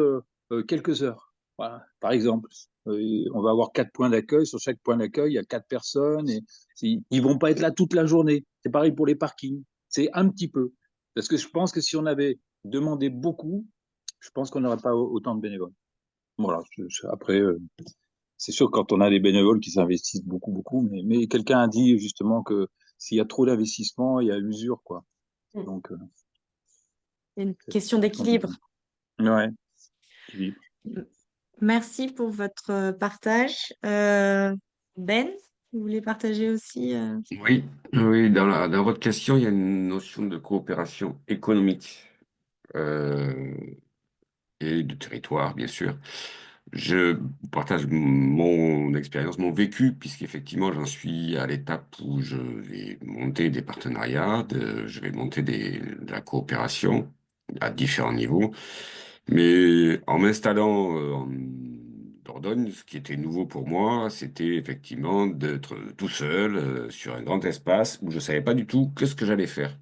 quelques heures. Voilà. Par exemple, on va avoir 4 points d'accueil. Sur chaque point d'accueil, il y a 4 personnes et ils vont pas être là toute la journée. C'est pareil pour les parkings. C'est un petit peu. Parce que je pense que si on avait demandé beaucoup, je pense qu'on n'aurait pas autant de bénévoles. Voilà. Après, c'est sûr, quand on a des bénévoles qui s'investissent beaucoup, beaucoup, mais quelqu'un a dit justement que s'il y a trop d'investissement, il y a usure, quoi. Donc, C'est une question d'équilibre. ouais, équilibre. Merci pour votre partage. Ben, vous voulez partager aussi Oui, oui, dans votre question, il y a une notion de coopération économique et de territoire, bien sûr. Je partage mon expérience, mon vécu, puisqu'effectivement, j'en suis à l'étape où je vais monter des partenariats, je vais monter de la coopération à différents niveaux. Mais en m'installant en Dordogne, ce qui était nouveau pour moi, c'était effectivement d'être tout seul sur un grand espace où je savais pas du tout ce que j'allais faire.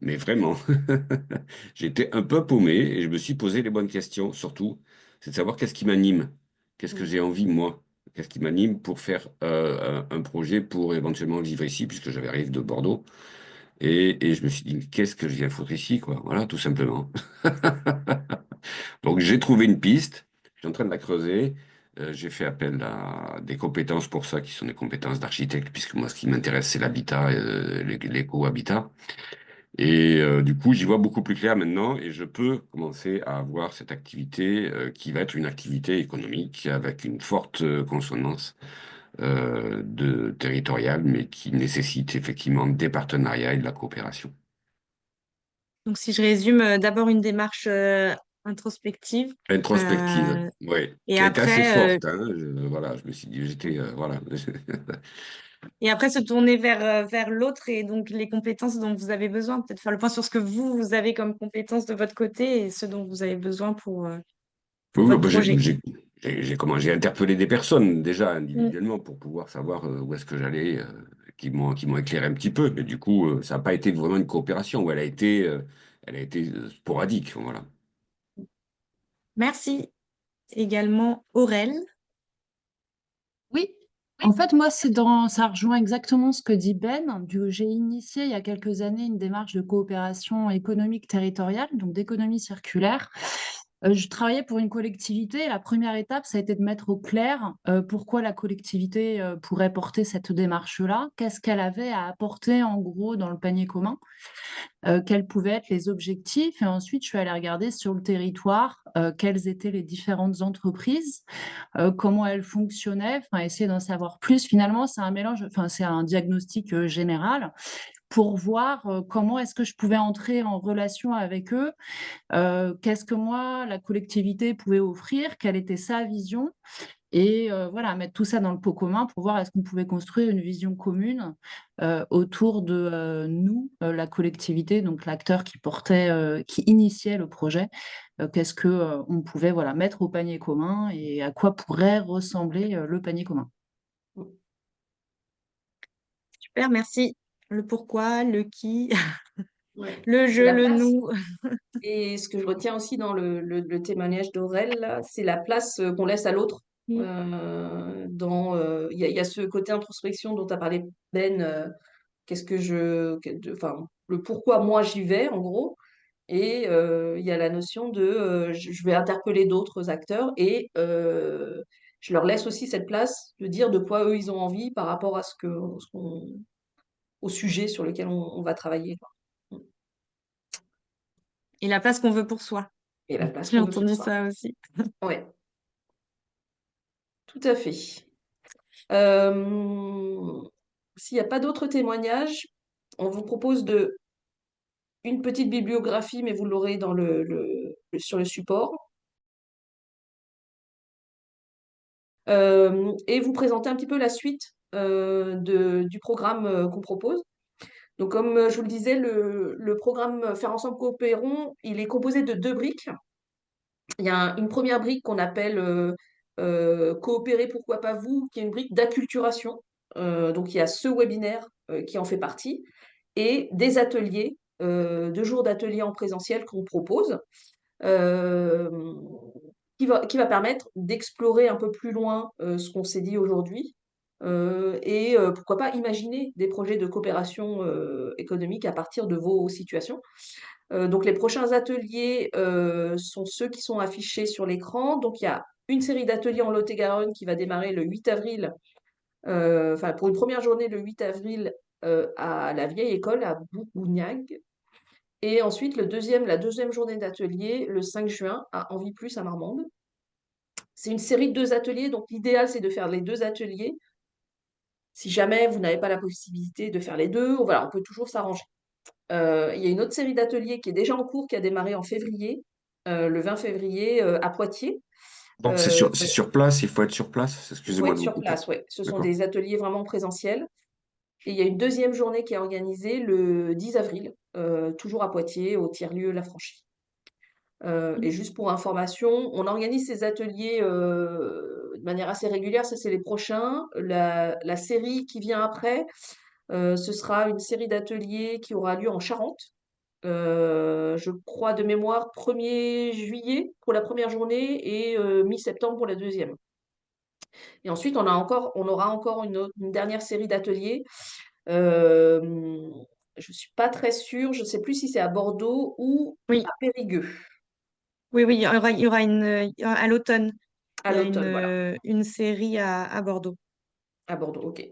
Mais vraiment, j'étais un peu paumé et je me suis posé les bonnes questions, surtout, c'est de savoir qu'est-ce qui m'anime, qu'est-ce que j'ai envie, moi, qu'est-ce qui m'anime pour faire un projet pour éventuellement vivre ici, puisque j'arrive de Bordeaux. Et je me suis dit, qu'est-ce que je viens foutre ici, quoi? Voilà, tout simplement. Donc, j'ai trouvé une piste, je suis en train de la creuser. J'ai fait appel à des compétences pour ça, qui sont des compétences d'architecte, puisque moi, ce qui m'intéresse, c'est l'habitat, l'éco-habitat. Et du coup, j'y vois beaucoup plus clair maintenant et je peux commencer à avoir cette activité qui va être une activité économique avec une forte consonance territoriales, mais qui nécessitent effectivement des partenariats et de la coopération. Donc, si je résume, d'abord une démarche introspective. Introspective, oui, Et qui a été assez après, forte, hein. Voilà, je me suis dit, voilà. et après, se tourner vers l'autre et donc les compétences dont vous avez besoin. Peut-être faire le point sur ce que vous avez comme compétences de votre côté et ce dont vous avez besoin pour Oui, oui, votre bah, projet. j'ai interpellé des personnes déjà Mm. individuellement pour pouvoir savoir où est-ce que j'allais, qui m'ont éclairé un petit peu. Mais du coup, ça n'a pas été vraiment une coopération, où elle a été sporadique, voilà. Merci. Également, Aurel. Oui, en fait, moi, ça rejoint exactement ce que dit Ben. J'ai initié il y a quelques années une démarche de coopération économique territoriale, donc d'économie circulaire. Je travaillais pour une collectivité et la première étape, ça a été de mettre au clair pourquoi la collectivité pourrait porter cette démarche-là, qu'est-ce qu'elle avait à apporter en gros dans le panier commun, quels pouvaient être les objectifs. Et ensuite, je suis allée regarder sur le territoire quelles étaient les différentes entreprises, comment elles fonctionnaient, enfin, essayer d'en savoir plus. Finalement, c'est un mélange, enfin, c'est un diagnostic général pour voir comment est-ce que je pouvais entrer en relation avec eux, qu'est-ce que moi, la collectivité pouvait offrir, quelle était sa vision, et voilà, mettre tout ça dans le pot commun pour voir est-ce qu'on pouvait construire une vision commune autour de nous, la collectivité, donc l'acteur qui portait, qui initiait le projet. Qu'est-ce que on pouvait voilà mettre au panier commun et à quoi pourrait ressembler le panier commun. Super, merci. Le pourquoi, le qui, Ouais. le C'est je, la le place. nous. Et ce que je retiens aussi dans le témoignage d'Aurel, là, c'est la place qu'on laisse à l'autre. Mm. Il y a ce côté introspection dont tu as parlé, Ben. Qu'est-ce que enfin, le pourquoi moi j'y vais, en gros. Et il y a la notion de je vais interpeller d'autres acteurs et je leur laisse aussi cette place de dire de quoi eux ils ont envie par rapport à au sujet sur lequel on va travailler, quoi. Et la place qu'on veut pour soi. Et la place J'ai qu'on veut pour entendu soi. ça aussi. Ouais, tout à fait. Euh, S'il n'y a pas d'autres témoignages, on vous propose une petite bibliographie, mais vous l'aurez dans sur le support. Et vous présenter un petit peu la suite du programme qu'on propose. Donc, comme je vous le disais, le programme Faire ensemble, coopérons, il est composé de deux briques. Il y a une première brique qu'on appelle Coopérer, pourquoi pas vous, qui est une brique d'acculturation. Donc, il y a ce webinaire qui en fait partie et des ateliers, 2 jours d'ateliers en présentiel qu'on propose. euh, qui va permettre d'explorer un peu plus loin ce qu'on s'est dit aujourd'hui et pourquoi pas imaginer des projets de coopération économique à partir de vos situations. Donc les prochains ateliers sont ceux qui sont affichés sur l'écran. Donc il y a une série d'ateliers en Lot-et-Garonne qui va démarrer le 8 avril, enfin pour une première journée le 8 avril à la vieille école à Bougougnag. Et ensuite, la deuxième journée d'atelier, le 5 juin, à Envie Plus à Marmande. C'est une série de 2 ateliers, donc l'idéal, c'est de faire les 2 ateliers. Si jamais vous n'avez pas la possibilité de faire les deux, voilà, on peut toujours s'arranger. Il y a une autre série d'ateliers qui est déjà en cours, qui a démarré en février, le 20 février, à Poitiers. Donc, c'est Euh, sur place, il faut être sur place. il faut Excusez-moi être de vous sur couper. place, oui. Ce sont D'accord. des ateliers vraiment présentiels. Et il y a une deuxième journée qui est organisée le 10 avril, toujours à Poitiers, au tiers-lieu La Franchie. Et juste pour information, on organise ces ateliers de manière assez régulière. Ça, c'est les prochains. La série qui vient après, ce sera une série d'ateliers qui aura lieu en Charente. Je crois de mémoire 1er juillet pour la première journée et mi-septembre pour la deuxième. Et ensuite, on aura encore une dernière série d'ateliers. Je ne suis pas très sûre, je ne sais plus si c'est à Bordeaux ou Oui, à Périgueux. oui, oui, il y aura à l'automne, À il y a l'automne, voilà. une série à Bordeaux. À Bordeaux, ok.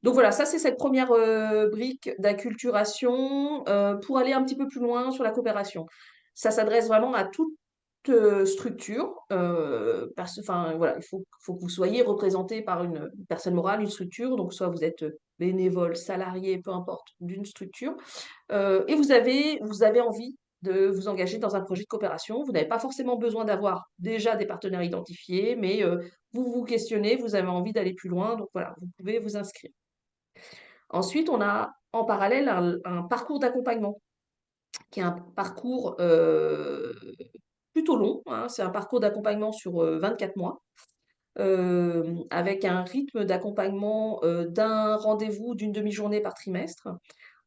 Donc voilà, ça c'est cette première brique d'acculturation pour aller un petit peu plus loin sur la coopération. Ça s'adresse vraiment à toute structure, enfin, voilà, faut que vous soyez représenté par une personne morale, une structure, donc soit vous êtes bénévole, salarié, peu importe, d'une structure, et vous avez envie de vous engager dans un projet de coopération. Vous n'avez pas forcément besoin d'avoir déjà des partenaires identifiés, mais vous vous questionnez, vous avez envie d'aller plus loin, donc voilà, vous pouvez vous inscrire. Ensuite, on a en parallèle un parcours d'accompagnement, qui est un parcours plutôt long, hein. C'est un parcours d'accompagnement sur 24 mois, avec un rythme d'accompagnement d'un rendez-vous d'une demi-journée par trimestre,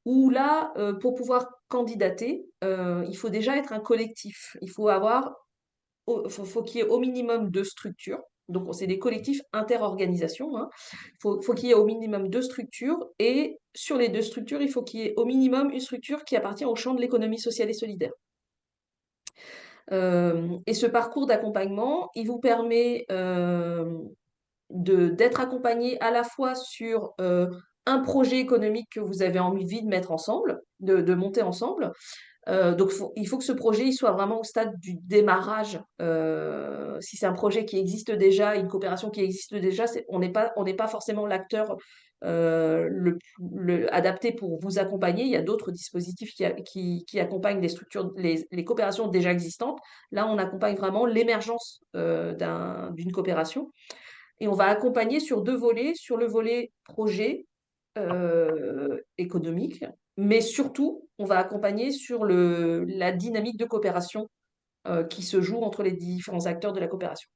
où là, pour pouvoir candidater, il faut déjà être un collectif. Il faut avoir faut qu'il y ait au minimum 2 structures. Donc, c'est des collectifs interorganisations, hein. Faut qu'il y ait au minimum 2 structures et sur les 2 structures, il faut qu'il y ait au minimum une structure qui appartient au champ de l'économie sociale et solidaire. Et ce parcours d'accompagnement, il vous permet d'être accompagné à la fois sur un projet économique que vous avez envie de mettre ensemble, de monter ensemble, donc, il faut que ce projet il soit vraiment au stade du démarrage. Si c'est un projet qui existe déjà, une coopération qui existe déjà, on n'est pas forcément l'acteur adapté pour vous accompagner. Il y a d'autres dispositifs qui accompagnent les structures, les coopérations déjà existantes. Là, on accompagne vraiment l'émergence d'une coopération. Et on va accompagner sur 2 volets, sur le volet projet économique, mais surtout, on va accompagner sur la dynamique de coopération qui se joue entre les différents acteurs de la coopération.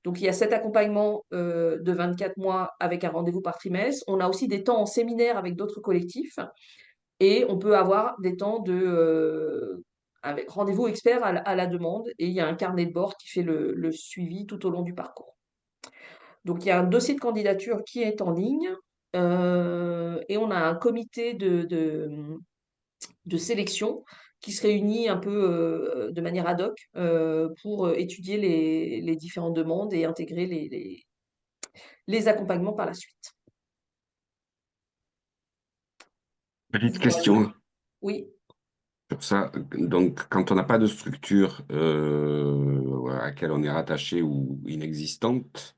Donc, il y a cet accompagnement de 24 mois avec un rendez-vous par trimestre. On a aussi des temps en séminaire avec d'autres collectifs et on peut avoir des temps avec rendez-vous experts à la demande et il y a un carnet de bord qui fait le suivi tout au long du parcours. Donc, il y a un dossier de candidature qui est en ligne et on a un comité de sélection qui se réunit un peu de manière ad hoc pour étudier les différentes demandes et intégrer les accompagnements par la suite. Petite Voilà. question Oui. sur ça. Donc, quand on n'a pas de structure à laquelle on est rattaché ou inexistante,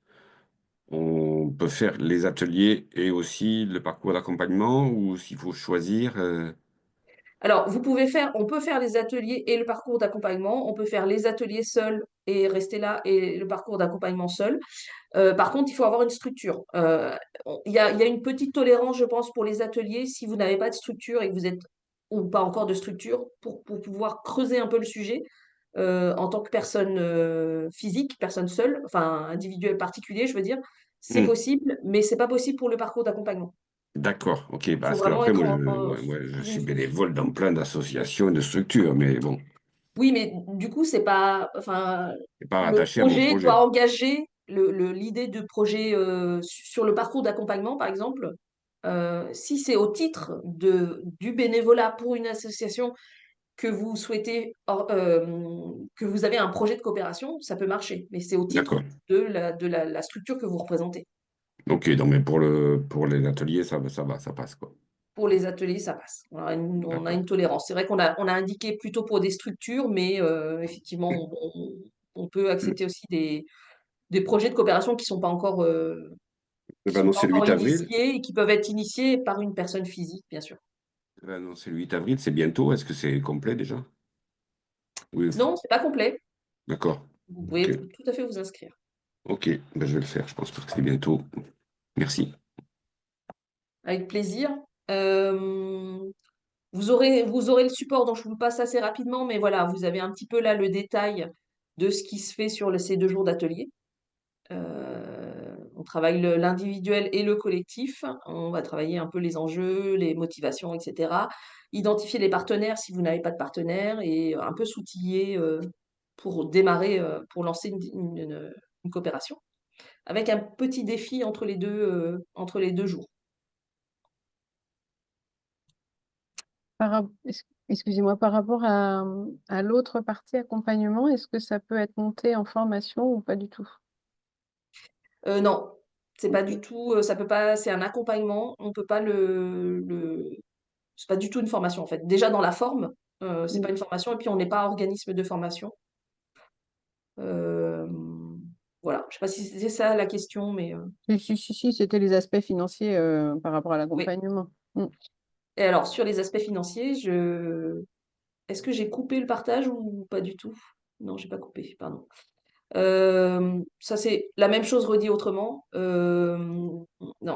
on peut faire les ateliers et aussi le parcours d'accompagnement ou s'il faut choisir. Alors, on peut faire les ateliers et le parcours d'accompagnement. On peut faire les ateliers seuls et rester là et le parcours d'accompagnement seul. Par contre, il faut avoir une structure. Il y a une petite tolérance, je pense, pour les ateliers si vous n'avez pas de structure et que vous êtes ou pas encore de structure pour pouvoir creuser un peu le sujet en tant que personne physique, personne seule, enfin individuel particulier, je veux dire. C'est Hmm. possible, mais c'est pas possible pour le parcours d'accompagnement. D'accord, ok. Il faut Parce vraiment qu'après, être moi, je sous une suis structure. bénévole dans plein d'associations et de structures, mais bon, Oui, mais du coup, c'est pas, enfin, c'est pas le rattaché à mon projet projet. doit engager l'idée de projet sur le parcours d'accompagnement, par exemple. Si c'est au titre du bénévolat pour une association que vous souhaitez, que vous avez un projet de coopération, ça peut marcher, mais c'est au titre D'accord. de la structure que vous représentez. Ok, donc mais pour les ateliers, ça va, ça passe, quoi. Pour les ateliers, ça passe. On a D'accord. une tolérance. C'est vrai on a indiqué plutôt pour des structures, mais effectivement, on peut accepter aussi des projets de coopération Je qui vais sont pas annoncer le encore 8 avril. initiés et qui peuvent être initiés par une personne physique, bien sûr. Je vais annoncer le 8 avril, c'est bientôt. Est-ce que c'est complet déjà? Oui, Non, c'est pas complet. d'accord. Vous Ok, pouvez tout à fait vous inscrire. ok, ben, je vais le faire. Je pense que c'est bientôt. Merci. Avec plaisir. Euh, vous aurez le support dont je vous passe assez rapidement, mais voilà, vous avez un petit peu là le détail de ce qui se fait sur ces 2 jours d'atelier. On travaille l'individuel et le collectif. On va travailler un peu les enjeux, les motivations, etc. Identifier les partenaires si vous n'avez pas de partenaire et un peu s'outiller pour démarrer, pour lancer une coopération. Avec un petit défi entre les deux jours. Excusez-moi, par rapport à l'autre partie accompagnement, est-ce que ça peut être monté en formation ou pas du tout? Non, c'est pas du Ok. tout, ça peut pas, c'est un accompagnement, on peut pas c'est pas du tout une formation en fait. Déjà dans la forme, c'est pas Mm. une formation et puis on n'est pas organisme de formation. Euh, Voilà, je ne sais pas si c'est ça la question, mais Si, c'était les aspects financiers par rapport à oui. l'accompagnement. Mm. Et alors, sur les aspects financiers, est-ce que j'ai coupé le partage ou pas du tout? Non, j'ai pas coupé, pardon. Ça, c'est la même chose redit autrement. Non,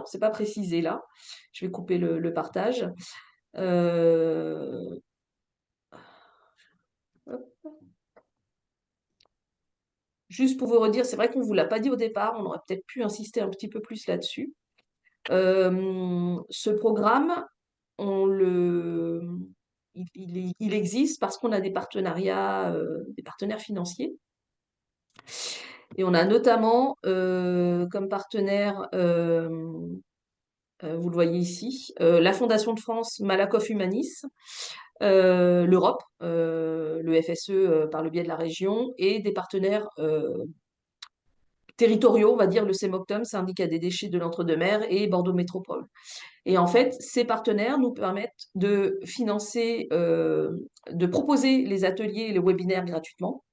c'est pas précisé là. Je vais couper le partage. Euh, hop. Juste pour vous redire, c'est vrai qu'on ne vous l'a pas dit au départ, on aurait peut-être pu insister un petit peu plus là-dessus. Ce programme, il existe parce qu'on a des partenariats, des partenaires financiers. Et on a notamment comme partenaire, vous le voyez ici, la Fondation de France Malakoff Humanis, l'Europe, le FSE par le biais de la région, et des partenaires territoriaux, on va dire le CEMOCTOM, Syndicat des déchets de l'Entre-deux-Mers, et Bordeaux Métropole. Et en fait, ces partenaires nous permettent de financer, de proposer les ateliers et les webinaires gratuitement.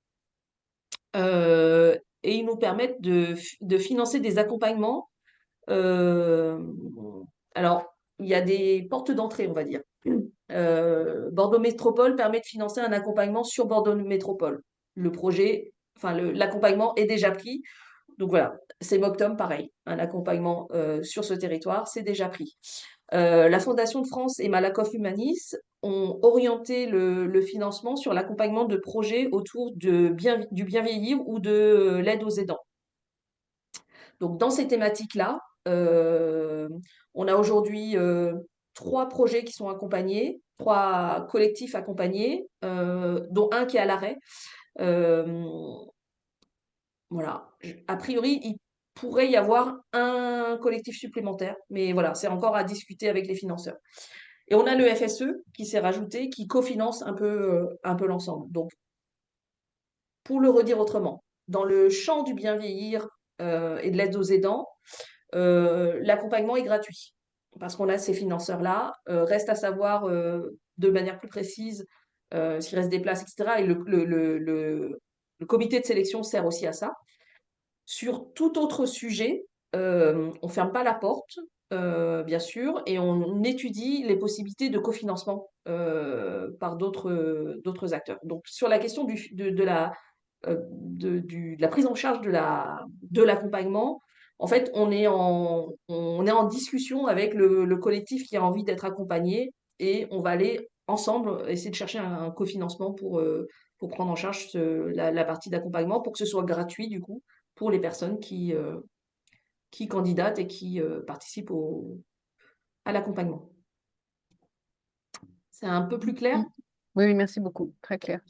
Et ils nous permettent de financer des accompagnements. Alors, il y a des portes d'entrée, on va dire. Bordeaux Métropole permet de financer un accompagnement sur Bordeaux Métropole. Le projet, enfin l'accompagnement est déjà pris. Donc voilà, c'est Moctom, pareil, un accompagnement sur ce territoire, c'est déjà pris. La Fondation de France et Malakoff Humanis ont orienté le financement sur l'accompagnement de projets autour du bien vieillir ou de l'aide aux aidants. Donc dans ces thématiques-là, on a aujourd'hui 3 projets qui sont accompagnés, 3 collectifs accompagnés, dont un qui est à l'arrêt. Voilà. A priori, il pourrait y avoir un collectif supplémentaire, mais voilà, c'est encore à discuter avec les financeurs. Et on a le FSE qui s'est rajouté, qui cofinance un peu l'ensemble. Donc, pour le redire autrement, dans le champ du bien vieillir et de l'aide aux aidants, l'accompagnement est gratuit parce qu'on a ces financeurs-là. Reste à savoir de manière plus précise s'il reste des places, etc. Et le comité de sélection sert aussi à ça. Sur tout autre sujet, on ne ferme pas la porte, bien sûr, et on étudie les possibilités de cofinancement par d'autres acteurs. Donc, sur la question de la prise en charge de l'accompagnement, en fait, on est en discussion avec le collectif qui a envie d'être accompagné et on va aller ensemble essayer de chercher un cofinancement pour prendre en charge la partie d'accompagnement pour que ce soit gratuit, du coup, pour les personnes qui candidatent et qui participent à l'accompagnement. C'est un peu plus clair? Oui, oui, merci beaucoup. Très clair.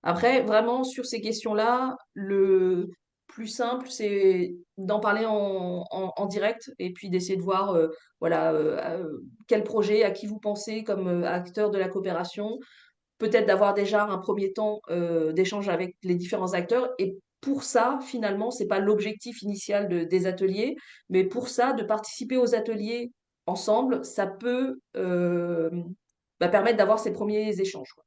Après, vraiment, sur ces questions-là, le plus simple, c'est d'en parler en direct et puis d'essayer de voir voilà, quel projet, à qui vous pensez comme acteur de la coopération. Peut-être d'avoir déjà un premier temps d'échange avec les différents acteurs. Et pour ça, finalement, ce n'est pas l'objectif initial des ateliers, mais pour ça, de participer aux ateliers ensemble, ça peut permettre d'avoir ces premiers échanges, quoi.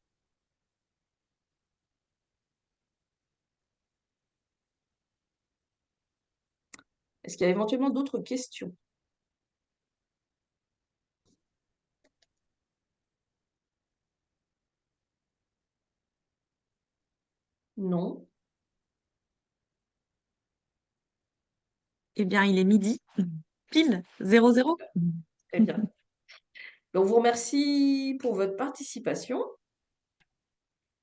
Est-ce qu'il y a éventuellement d'autres questions? Non. Eh bien, il est midi, pile, 00. Très bien. Donc, je vous remercie pour votre participation.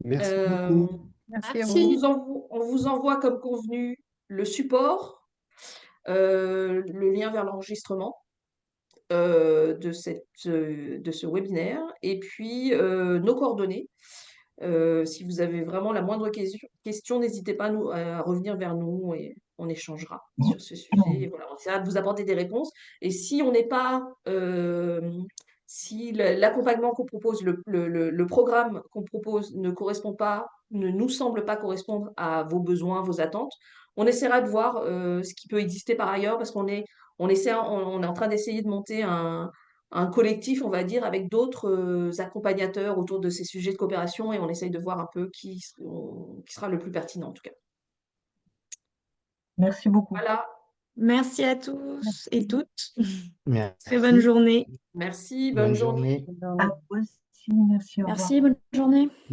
Merci beaucoup. Merci à On vous. vous envoie comme convenu le support, le lien vers l'enregistrement de ce webinaire et puis nos coordonnées. Si vous avez vraiment la moindre question, n'hésitez pas à revenir vers nous et on échangera sur ce sujet. Et voilà, on essaiera de vous apporter des réponses. Et si on n'est pas, si l'accompagnement qu'on propose, le programme qu'on propose ne correspond pas, ne nous semble pas correspondre à vos besoins, vos attentes, on essaiera de voir ce qui peut exister par ailleurs parce on est en train d'essayer de monter un collectif, on va dire, avec d'autres accompagnateurs autour de ces sujets de coopération et on essaye de voir un peu qui sera le plus pertinent en tout cas. Merci beaucoup. Voilà. Merci à tous et toutes. Très bonne Merci. journée. Merci, Bonne bonne journée. journée. Bonne journée. À vous aussi, merci, au revoir. Merci, bonne journée.